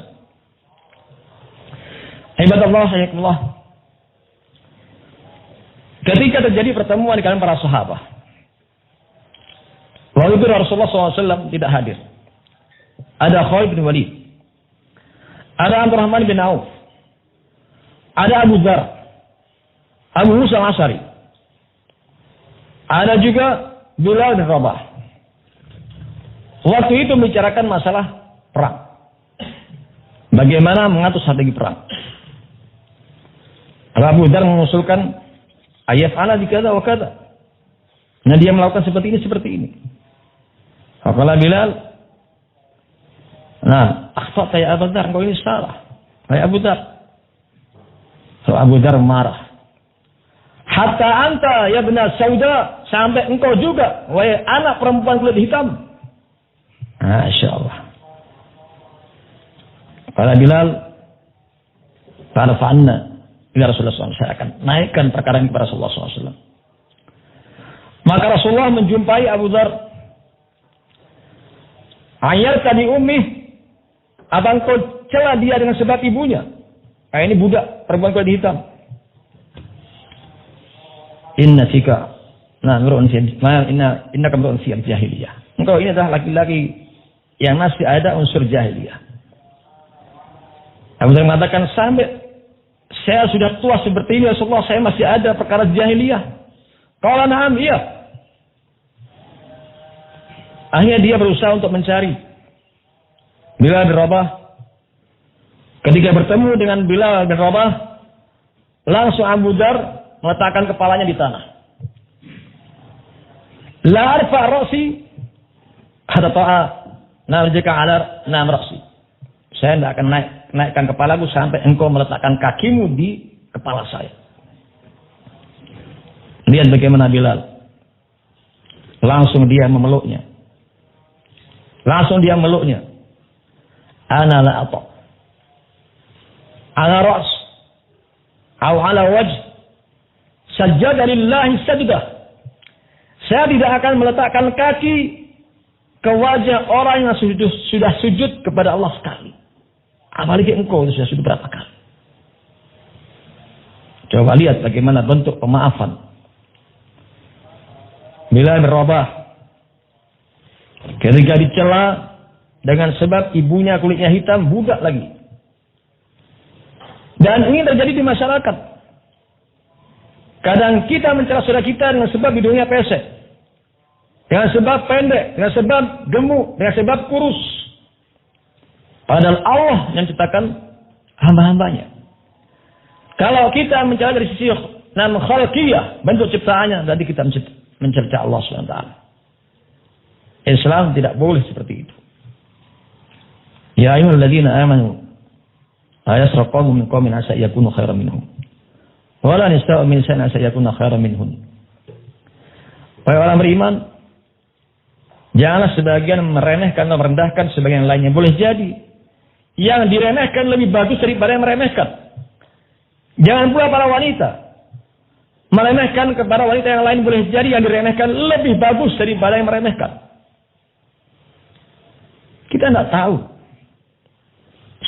Ibadallah, hayakumullah. Ketika terjadi pertemuan di kalangan para sahabat, waktu itu Rasulullah SAW tidak hadir. Ada Khalid bin Walid, ada Abdurrahman bin Auf, ada Abu Dzar, Abu Musa al-Asy'ari, ada juga Bilal bin Rabah. Waktu itu membicarakan masalah perang. Bagaimana mengatur strategi perang. Abu Dzar mengusulkan ayat ala di kada wa kada. Nah, dia melakukan seperti ini. Apabila Bilal, akhta ya Abu Dzar, engkau ini salah. Hai Abu Dzar. So, Abu Dzar marah. Hatta anta ya benar sauda, sampai engkau juga, wahai anak perempuan kulit hitam. Masya Allah. Kata Bilal, kata fa'anna, ya Rasulullah SAW, saya akan naikkan perkara ini kepada Rasulullah SAW. Maka Rasulullah menjumpai Abu Dzar. Ayat tadi ummi, abang kau cela dia dengan sebab ibunya. Ini budak perempuan kulit hitam. Inna fika, inna kamru'un fi jahiliyah. Engkau ini adalah laki-laki yang masih ada unsur jahiliyah. Abu Dzar mengatakan, sampai saya sudah tua seperti ini, Rasulullah, saya masih ada perkara jahiliyah. Qala na'am, iya. Akhirnya dia berusaha untuk mencari Bilal bin Rabah. Ketika bertemu dengan Bilal bin Rabah, langsung Abu Dzar meletakkan kepalanya di tanah. La arfa ra'si hatta ta'a narjika ala nam ra'si. Saya tidak akan naikkan kepalaku sampai engkau meletakkan kakimu di kepala saya. Lihat bagaimana Bilal. Langsung dia memeluknya. Ana la ata. Ala ra's. Atau ala wajh. Sajada lillahi sajdah. Saya tidak akan meletakkan kaki ke wajah orang yang sudah sujud kepada Allah sekali. Apalagi engkau sudah sujud berapa kali. Coba lihat bagaimana bentuk pemaafan Bilal bin Rabah ketika dicela dengan sebab ibunya kulitnya hitam, budak lagi. Dan ini terjadi di masyarakat. Kadang kita mencela saudara kita dengan sebab hidungnya pesek, dengan sebab pendek, dengan sebab gemuk, dengan sebab kurus. Padahal Allah yang ciptakan hamba-hambanya. Kalau kita mencela dari sisi khalqiyah, bentuk ciptaannya, berarti kita mencerca Allah SWT. Islam tidak boleh seperti itu. Ya ayyuhalladzina amanu ayasra qawmun min qawmin asa yakunu khairan minhum. Wa la nista'u min shay'in asa yakunu khairan minhum. Wahai orang beriman, janganlah sebagian meremehkan atau merendahkan sebagian lainnya. Boleh jadi yang diremehkan lebih bagus daripada yang meremehkan. Jangan pula para wanita meremehkan kepada wanita yang lain. Boleh jadi yang diremehkan lebih bagus daripada yang meremehkan. Kita tidak tahu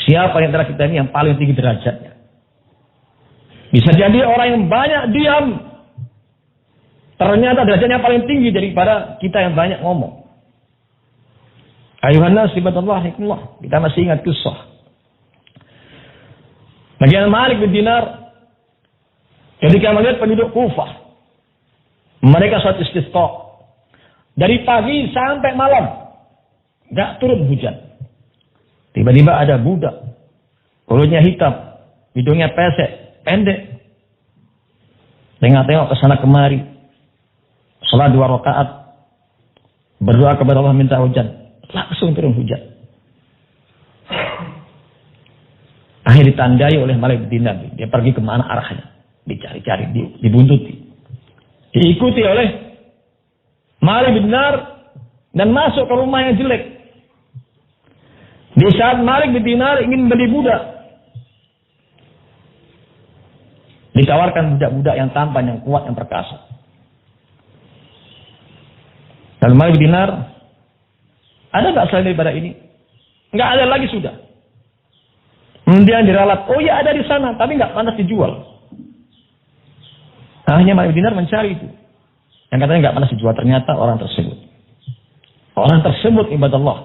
siapa yang antara kita ini yang paling tinggi derajatnya. Bisa jadi orang yang banyak diam, ternyata derajatnya paling tinggi daripada kita yang banyak ngomong. Ayuhan nas ibadallah hikmullah. Kita masih ingat kisah bagian Malik bin Dinar ketika melihat penduduk Kufah, mereka sholat istisqa dari pagi sampai malam, nggak turun hujan. Tiba-tiba ada budak, kulitnya hitam, hidungnya pesek, pendek. Tengok-tengok ke sana kemari, salat 2 rakaat, berdoa kepada Allah minta hujan, langsung turun hujan. Akhirnya ditandai oleh Malik bin Dinar. Dia pergi kemana arahnya, dicari-cari, dibuntuti, diikuti oleh Malik bin Dinar dan masuk ke rumah yang jelek. Di saat Malik bin Dinar ingin beli budak, ditawarkan budak-budak yang tampan, yang kuat, yang perkasa. Lalu Malik bin Dinar, ada nggak selain daripada ini? Nggak ada lagi sudah. Kemudian diralat, oh ya ada di sana, tapi nggak pantas dijual. Akhirnya Malik bin Dinar mencari itu, yang katanya nggak pantas dijual. Ternyata orang tersebut ibadah Allah,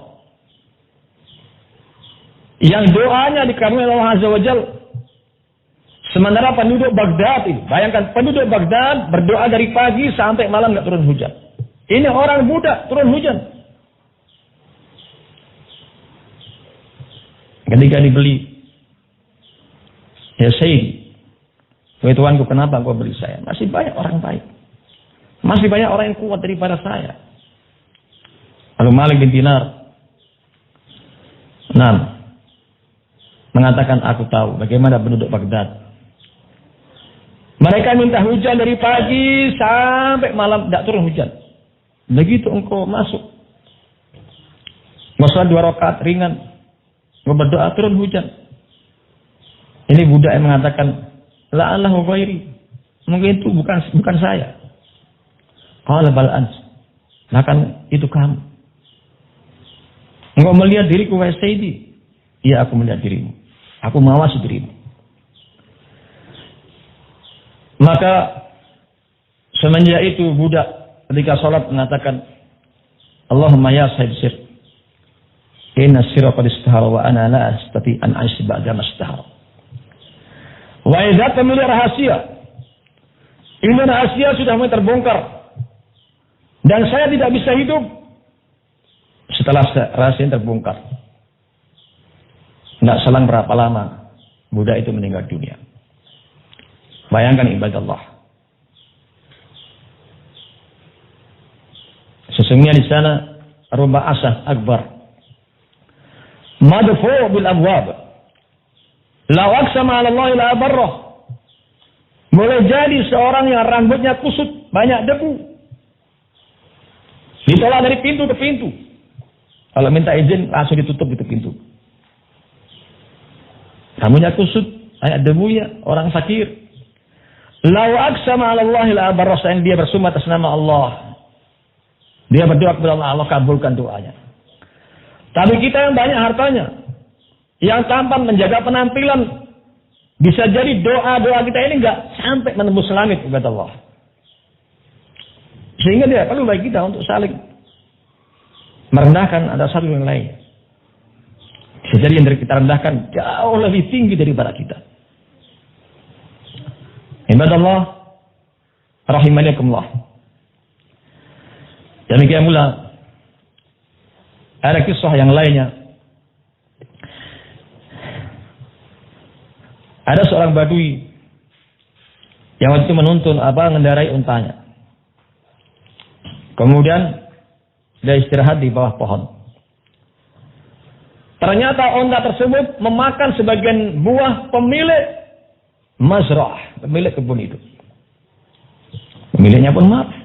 yang doanya dikabulkan oleh Allah Azza wa Jalla. Sementara penduduk Baghdad ini, bayangkan penduduk Baghdad berdoa dari pagi sampai malam nggak turun hujan. Ini orang budak turun hujan. Ketika dibeli, ya Sayyidi, wahai tuanku, kenapa kau beli saya? Masih banyak orang baik, masih banyak orang yang kuat daripada saya. Lalu Malik bin Dinar mengatakan, aku tahu bagaimana penduduk Baghdad. Mereka minta hujan dari pagi sampai malam, tidak turun hujan. Begitu engkau masuk, sholat 2 rakaat ringan, engkau berdoa, turun hujan. Ini budak yang mengatakan, la'allahu ghairi, mungkin itu bukan saya. Qala bal ant, bahkan itu kamu. Engkau melihat diriku, wahai Sayyidi? Iya, aku melihat dirimu. Aku mengawasi dirimu. Maka semenjak itu budak ketika sholat mengatakan, Allahumma ya sahib sir, inna sirra qad istahara wa ana la astati an aish ba'da ma istahara. Wahai zat pemilik rahasia, ini rahasia sudah mulai terbongkar dan saya tidak bisa hidup setelah rahasia terbongkar. Tidak selang berapa lama budak itu meninggal dunia. Bayangkan ibadah Allah. Sesungguhnya di sana rubba asah akbar madfu bil abwab la aqsama 'ala Allah la barrah. Boleh jadi seorang yang rambutnya kusut, banyak debu, ditolak dari pintu ke pintu. Kalau minta izin langsung ditutup itu pintu. Rambutnya kusut, banyak debunya, orang fakir. Lau aqsama 'ala Allah la barrah, dia bersumpah atas nama Allah. Dia berdoa kepada Allah, Allah kabulkan doanya. Tapi kita yang banyak hartanya, yang tampan menjaga penampilan, bisa jadi doa-doa kita ini enggak sampai menembus langit kepada Allah. Sehingga dia perlu bagi kita untuk saling merendahkan ada satu yang lain. Bisa jadi yang kita rendahkan jauh lebih tinggi daripada kita. Ibadallah rahimanikumullah. Demikian pula ada kisah yang lainnya. Ada seorang badui yang waktu itu menuntun mengendarai untanya. Kemudian dia istirahat di bawah pohon. Ternyata unta tersebut memakan sebagian buah pemilik mazra'ah, pemilik kebun itu. Pemiliknya pun marah.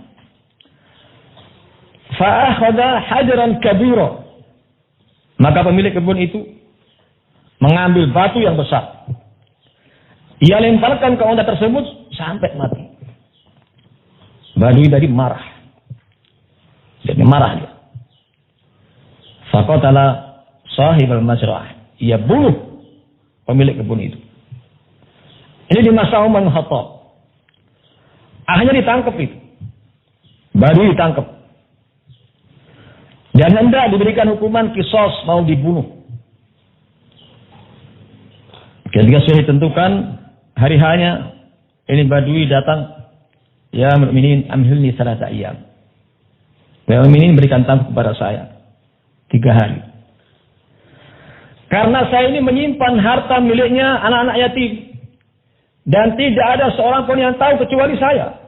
Fa'akhadha hajaran kabira. Maka pemilik kebun itu mengambil batu yang besar. Ia lemparkan ke unta tersebut sampai mati. Badui tadi marah. Jadi marah dia. Faqatala sahibal mazra'ah. Ia bunuh pemilik kebun itu. Ini di masa Umar bin Khattab. Akhirnya ditangkap itu. Badui ditangkap. Dan hendak diberikan hukuman qisas, mau dibunuh. Ketika sudah ditentukan hari hanya, ini Badui datang, ya mukminin amhilni salasa ayyam. Ya mukminin berikan tangguh kepada saya. 3 hari. Karena saya ini menyimpan harta miliknya anak-anak yatim. Dan tidak ada seorang pun yang tahu kecuali saya.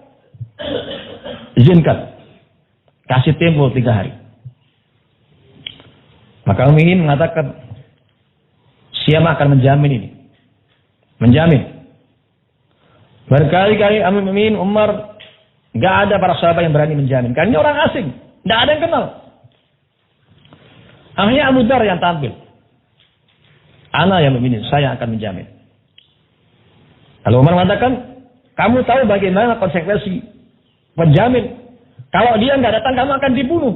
Izinkan. Kasih tempo 3 hari. Maka Mukminin mengatakan, siapa akan menjamin ini? Menjamin. Berkali-kali Amirul Mukminin Umar, nggak ada para sahabat yang berani menjamin. Karena ini orang asing, nggak ada yang kenal. Akhirnya Abu Dzar yang tampil. Ana yang mukminin, saya akan menjamin. Lalu Umar mengatakan, kamu tahu bagaimana konsekuensi penjamin? Kalau dia nggak datang, kamu akan dibunuh.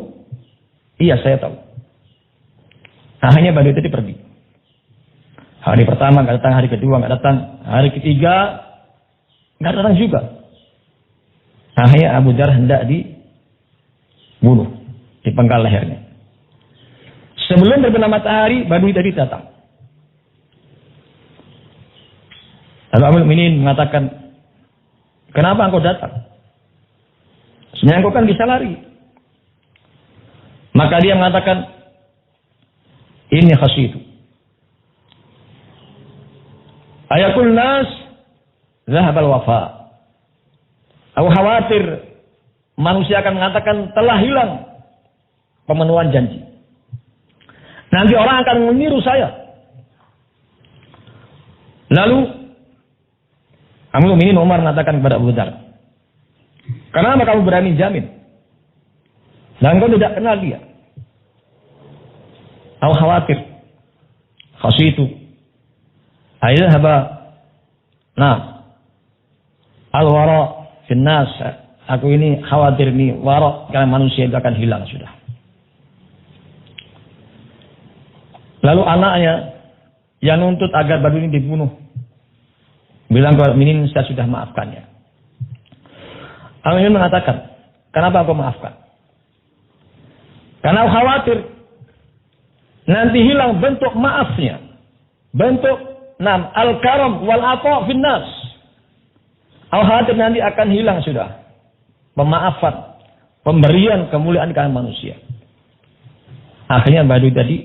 Iya, saya tahu. Akhirnya Bani tadi pergi. Hari pertama nggak datang, hari kedua nggak datang, hari ketiga nggak datang juga. Akhirnya Abu Dzar hendak dibunuh, dipenggal lehernya. Sebelum terbenam matahari, Bani tadi datang. Lalu Amirul Mukminin mengatakan, kenapa engkau datang? Sebenarnya engkau kan bisa lari. Maka dia mengatakan, ini khasyitu. Ayakul nas zahabal wafa. Aku khawatir manusia akan mengatakan telah hilang pemenuhan janji. Nanti orang akan meniru saya. Lalu Amirul Mukminin Umar mengatakan kepada Abu Dzar, kenapa kamu berani jamin? Dan kau tidak kenal dia. Aku khawatir. Khasyitu. Ayahaba. Nah. Al-wara finnas. Aku ini khawatir nih wara karena manusia itu akan hilang sudah. Lalu anaknya yang nuntut agar Badui ini dibunuh. Bilang kepada Mukminin, saya sudah maafkannya. Amirul mengatakan, kenapa aku maafkan? Karena aku khawatir nanti hilang bentuk maafnya. Bentuk al-karam wal ata finnas. Aku khawatir nanti akan hilang sudah pemaafan, pemberian kemuliaan kepada manusia. Akhirnya Badui tadi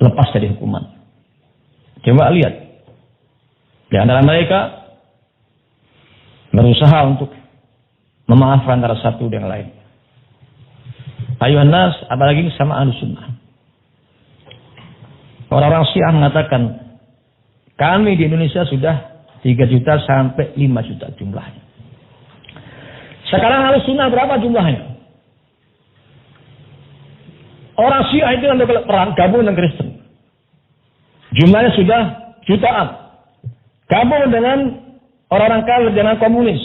lepas dari hukuman. Coba lihat. Di antara mereka berusaha untuk memaafkan antara satu dan lain. Ayuhan nas, apalagi sama Ahlus Sunnah. Orang-orang Syiah mengatakan, kami di Indonesia sudah 3 juta sampai 5 juta jumlahnya. Sekarang Ahlus Sunnah berapa jumlahnya? Orang Syiah itu nanti perang gabung dengan Kristen. Jumlahnya sudah jutaan. Gabung dengan orang-orang kafir, dengan komunis.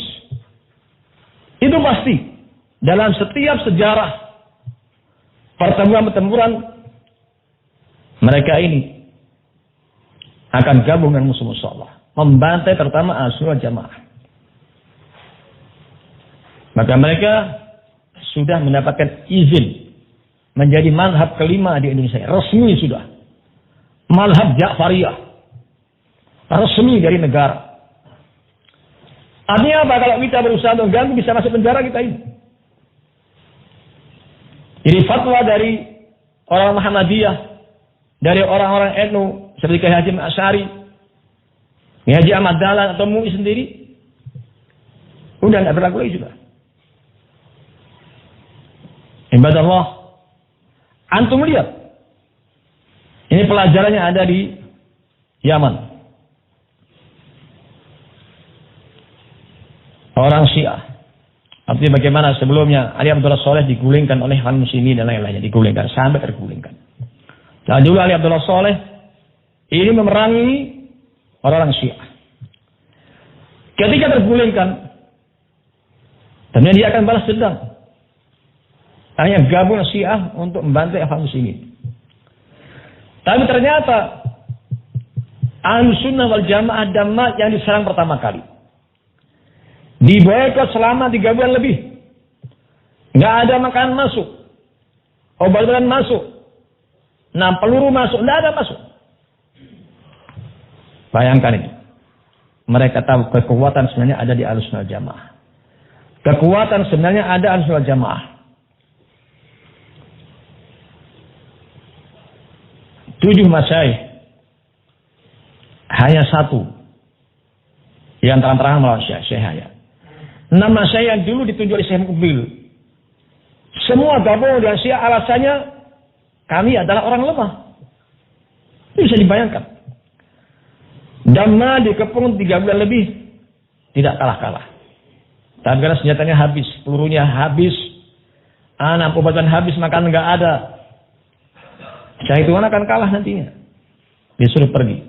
Itu pasti. Dalam setiap sejarah pertempuran-pertempuran, mereka ini akan gabung dengan musuh-musuh Allah. Membantai terutama Ahlussunnah Jamaah. Maka mereka sudah mendapatkan izin menjadi mazhab kelima di Indonesia. Resmi sudah. Mazhab Ja'fariyah. Resmi dari negara. Artinya apa? Kalau kita berusaha untuk ganggu, bisa masuk penjara kita ini. Jadi fatwa dari orang Muhammadiyah, dari orang-orang NU, seperti Kiai Haji Asy'ari, Kiai Haji Ahmad Dahlan atau MUI sendiri, udah nggak berlaku lagi sudah. Ibadallah, antum lihat, ini pelajarannya ada di Yaman. Orang Syiah. Artinya bagaimana sebelumnya Ali Abdullah Saleh digulingkan oleh Ikhwan Muslimin dan lain-lainnya. Digulingkan, sampai tergulingkan. Nah dulu Ali Abdullah Saleh ini memerangi orang-orang Syiah. Ketika tergulingkan, tentunya dia akan balas dendam. Hanya gabung Syiah untuk membantai Ikhwan Muslimin. Tapi ternyata Ahlus Sunnah wal Jamaah Damma yang diserang pertama kali. Diboykot selama 3 bulan lebih. Nggak ada makanan masuk. Obat-obatan masuk. Nah, peluru masuk. Nggak ada masuk. Bayangkan itu. Mereka tahu kekuatan sebenarnya ada di Ahlussunnah wal Jamaah. Kekuatan sebenarnya ada Ahlussunnah wal Jamaah. 7 masyaikh, hanya 1 yang terang-terangan melawan Syekh Yahya. 6 masyaikh yang dulu ditunjuk oleh Syekh Mukbil, semua gabung dengan Syiah, alasannya kami adalah orang lemah. Itu bisa dibayangkan. Damma dikepung 3 bulan lebih, tidak kalah-kalah. Tapi karena senjatanya habis, pelurunya habis, anak obatan habis, makan nggak ada. Syekh itu akan kalah nantinya. Disuruh pergi,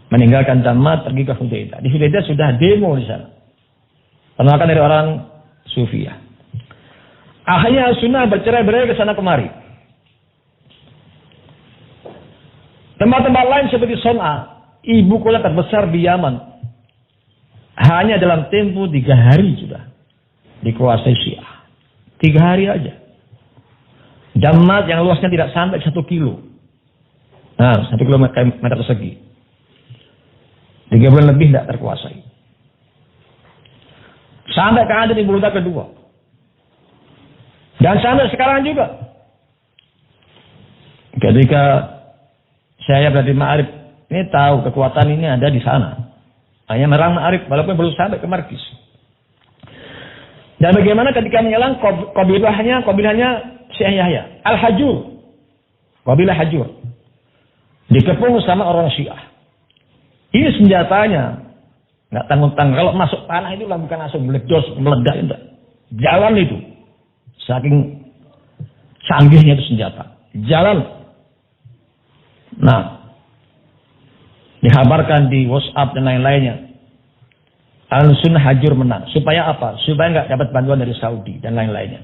meninggalkan Damma, pergi ke Hudaidah. Di Hudaidah sudah demo di sana, penolakan dari orang Sufiyah. Akhirnya Sunnah bercerai-berai ke sana kemari. Tempat-tempat lain seperti Son'a, ibu kota terbesar di Yaman, hanya dalam tempo 3 hari sudah dikuasai Syiah. 3 hari aja. Dammat yang luasnya tidak sampai 1 kilo. Nah, 1 kilometer persegi. 3 bulan lebih tidak terkuasai. Sampai ke Aden ibu kota kedua. Dan sampai sekarang juga. Ketika saya berada di Ma'arif, ini tahu kekuatan ini ada di sana. Hanya merang Ma'arif, walaupun belum sampai ke Markis. Dan bagaimana ketika menyerang kabilahnya Syekh Yahya, Al-Hajur, kabilah Hajur, dikepung sama orang Syiah. Ini senjatanya nggak tanggung-tanggung. Kalau masuk panah itu bukan langsung meledos, meledak, enggak. Jalan itu, saking canggihnya itu senjata. Jalan. Nah, dikabarkan di WhatsApp dan lain-lainnya, Al-Sunnah Hajur menang. Supaya apa? Supaya nggak dapat bantuan dari Saudi dan lain-lainnya.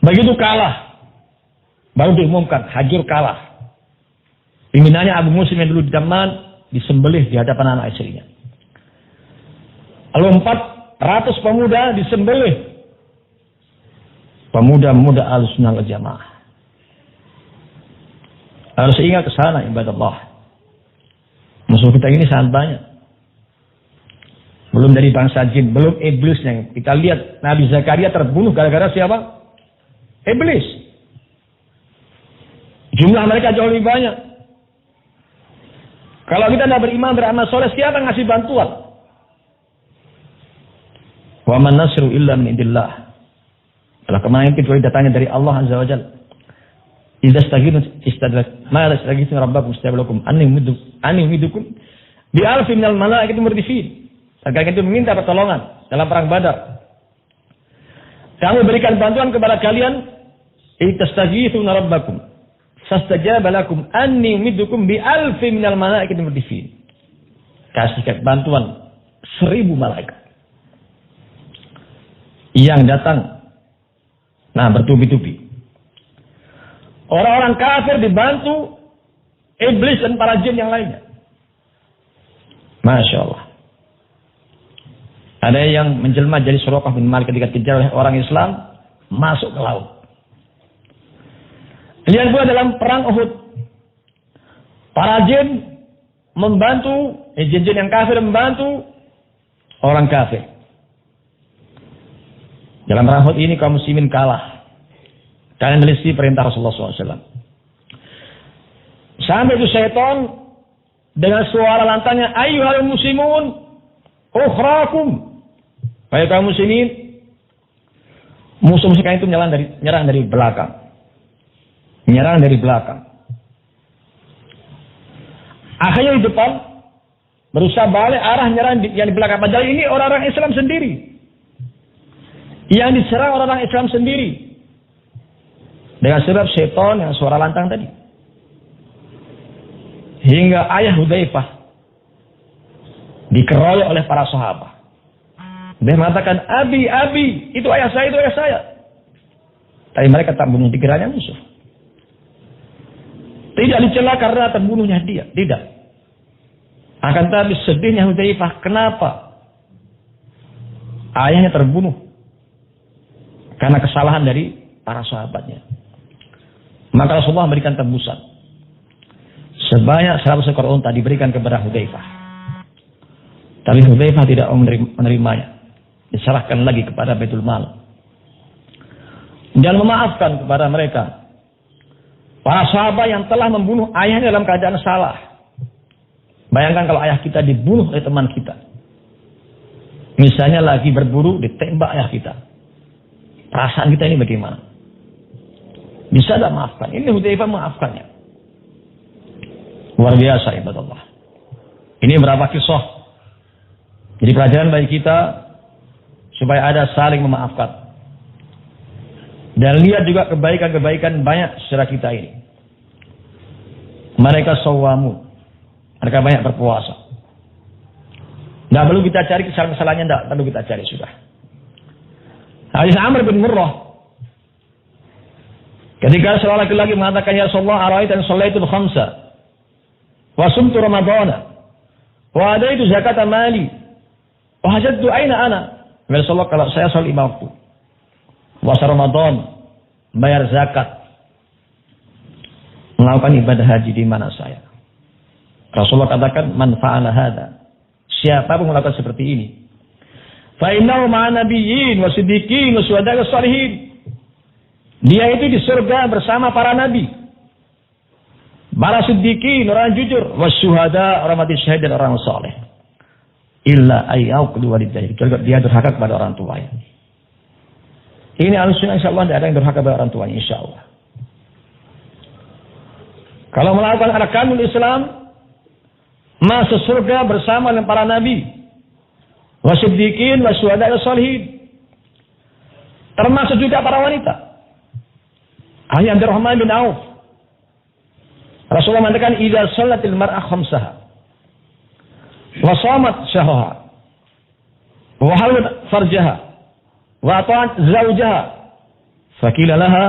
Begitu kalah, baru diumumkan Hajur kalah. Pimpinannya Abu Muslim yang dulu di Damman disembelih di hadapan anak istrinya. Lalu 400 pemuda disembelih. Pemuda-pemuda Al-Sunnah wal Jamaah. Harus ingat ke sana, ibadah Allah. Musuh kita ini sangat banyak. Belum dari bangsa jin, belum iblis yang kita lihat Nabi Zakaria terbunuh gara-gara siapa? Iblis. Jumlah mereka jauh lebih banyak. Kalau kita tidak beriman, beramal soleh, siapa yang ngasih bantuan? Wa man nasru illa min indillah. Kalau kemarin kecuali datanya dari Allah Azza wa Jalla. Idza staghithun istadrak ma yastaghithun rabbakum istajabalakum anni umidukum bi alfin minal malaikati murdifin. Agar itu meminta pertolongan dalam perang Badar. Kami berikan bantuan kepada kalian, istaghithuna rabbakum fastajaba lakum anni umidukum bi alfin minal malaikati murdifin. Kasih bantuan 1000 malaikat yang datang, nah bertubi-tubi. Orang-orang kafir dibantu iblis dan para jin yang lainnya. Masya Allah. Ada yang menjelma jadi Suraqah bin Malik ketika dikejar oleh orang Islam, masuk ke laut. Lihat pula dalam perang Uhud, para jin membantu, jin-jin yang kafir membantu orang kafir. Dalam perang Uhud ini kaum muslimin kalah. Kalian melisih perintah Rasulullah SAW. Sampai itu syaitan dengan suara lantangnya, ayyuhal muslimun, ukhrakum. Wahai kaum muslimin, musuh-musuh kalian itu nyerang dari belakang. Menyerang dari belakang. Akhirnya di depan, berusaha balik arah nyerang yang di belakang. Padahal ini orang-orang Islam sendiri. Yang diserang orang-orang Islam sendiri. Dengan sebab syaitan yang suara lantang tadi. Hingga ayah Hudzaifah dikeroyok oleh para sahabat. Dia mengatakan, Abi, itu ayah saya, itu ayah saya. Tapi mereka tak bunuh, dikiranya musuh. Tidak dicela karena terbunuhnya dia, tidak. Akan tapi sedihnya Hudzaifah, kenapa ayahnya terbunuh? Karena kesalahan dari para sahabatnya. Maka Rasulullah memberikan tembusan. Sebanyak 100 ekor unta diberikan kepada Hudzaifah. Tapi Hudzaifah tidak menerimanya. Diserahkan lagi kepada Baitul Mal. Dan memaafkan kepada mereka Para sahabat yang telah membunuh ayahnya dalam keadaan salah. Bayangkan kalau ayah kita dibunuh oleh teman kita. Misalnya lagi berburu, ditembak ayah kita. Perasaan kita ini bagaimana? Bisa tidak maafkan? Ini Hudzaifah maafkannya. Luar biasa ibadallah. Ini berapa kisah. Jadi pelajaran bagi kita supaya ada saling memaafkan. Dan lihat juga kebaikan-kebaikan banyak secara kita ini. Mereka sawamu. Mereka banyak berpuasa. Tidak perlu kita cari kesalahan-kesalahannya, tidak perlu kita cari sudah. Hadis Amr bin Murrah. Ketika seorang laki-laki mengatakan, ya Rasulullah, ara'aitan shallaitul khamsa wa sumtu ramadana wa adaitu zakata mali wa hajjatu aina ana. Ya Rasulullah, kalau saya sholat 5 waktu, puasa Ramadan, bayar zakat, melakukan ibadah haji, di mana saya? Rasulullah katakan, man fa'ala hadza, siapa pun melakukan seperti ini, fa innahu ma'an nabiyyin wa siddiqin wa syuhada'i was shalihin, dia itu di surga bersama para nabi, para siddiqin, orang jujur, was syuhada, orang mati syahid, dan orang saleh. Illa ayyauqdu walidayhi, kecuali dia durhaka kepada orang tuanya. Ini Ahlussunnah insyaallah tidak ada yang durhaka kepada orang tuanya insyaallah. Kalau melakukan arkanul Islam, masuk surga bersama dengan para nabi, wasiddiqin, wasyuhada, wassalihin. Termasuk juga para wanita. Ali Abdurrahman bin Auf. Rasulullah mengatakan, idza shallatil mar'ah khamsaha wa shamat syahraha wa halat farjaha wa ata'at zawjaha fakila laha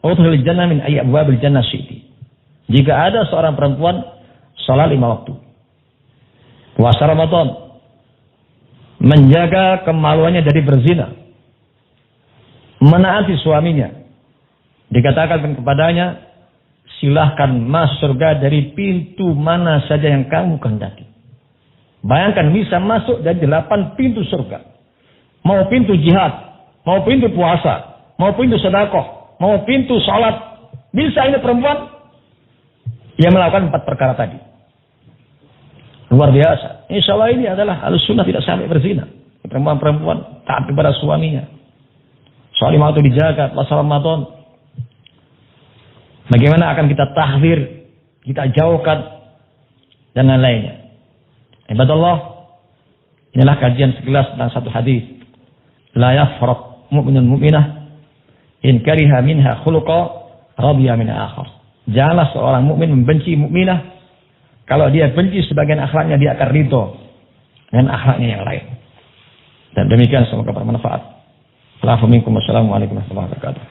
udkhilil jannah min ayyi abwabil jannah syi'ti. Jika ada seorang perempuan salat 5 waktu, puasa Ramadan, menjaga kemaluannya dari berzina, menaati suaminya, dikatakan kepadanya, silahkan masuk surga dari pintu mana saja yang kamu kehendaki. Bayangkan bisa masuk dari 8 pintu surga. Mau pintu jihad, mau pintu puasa, mau pintu sedekah, mau pintu salat. Bisa ini perempuan yang melakukan 4 perkara tadi. Luar biasa. Insya Allah ini adalah Ahlussunnah tidak sampai berzina. Perempuan-perempuan taat kepada suaminya. Soal 5 waktu dijaga, puasa Ramadan. Bagaimana akan kita tahzir, kita jauhkan, dan lain-lainnya. Ibadallah, inilah kajian sekilas tentang satu hadis. La yafraq mu'minun mu'minah in kariha minha khuluqa radiya min akhar. Janganlah seorang mukmin membenci mukminah, kalau dia benci sebagian akhlaknya, dia akan ridho dengan akhlaknya yang lain. Dan demikian, semoga bermanfaat. Assalamualaikum warahmatullahi wabarakatuh.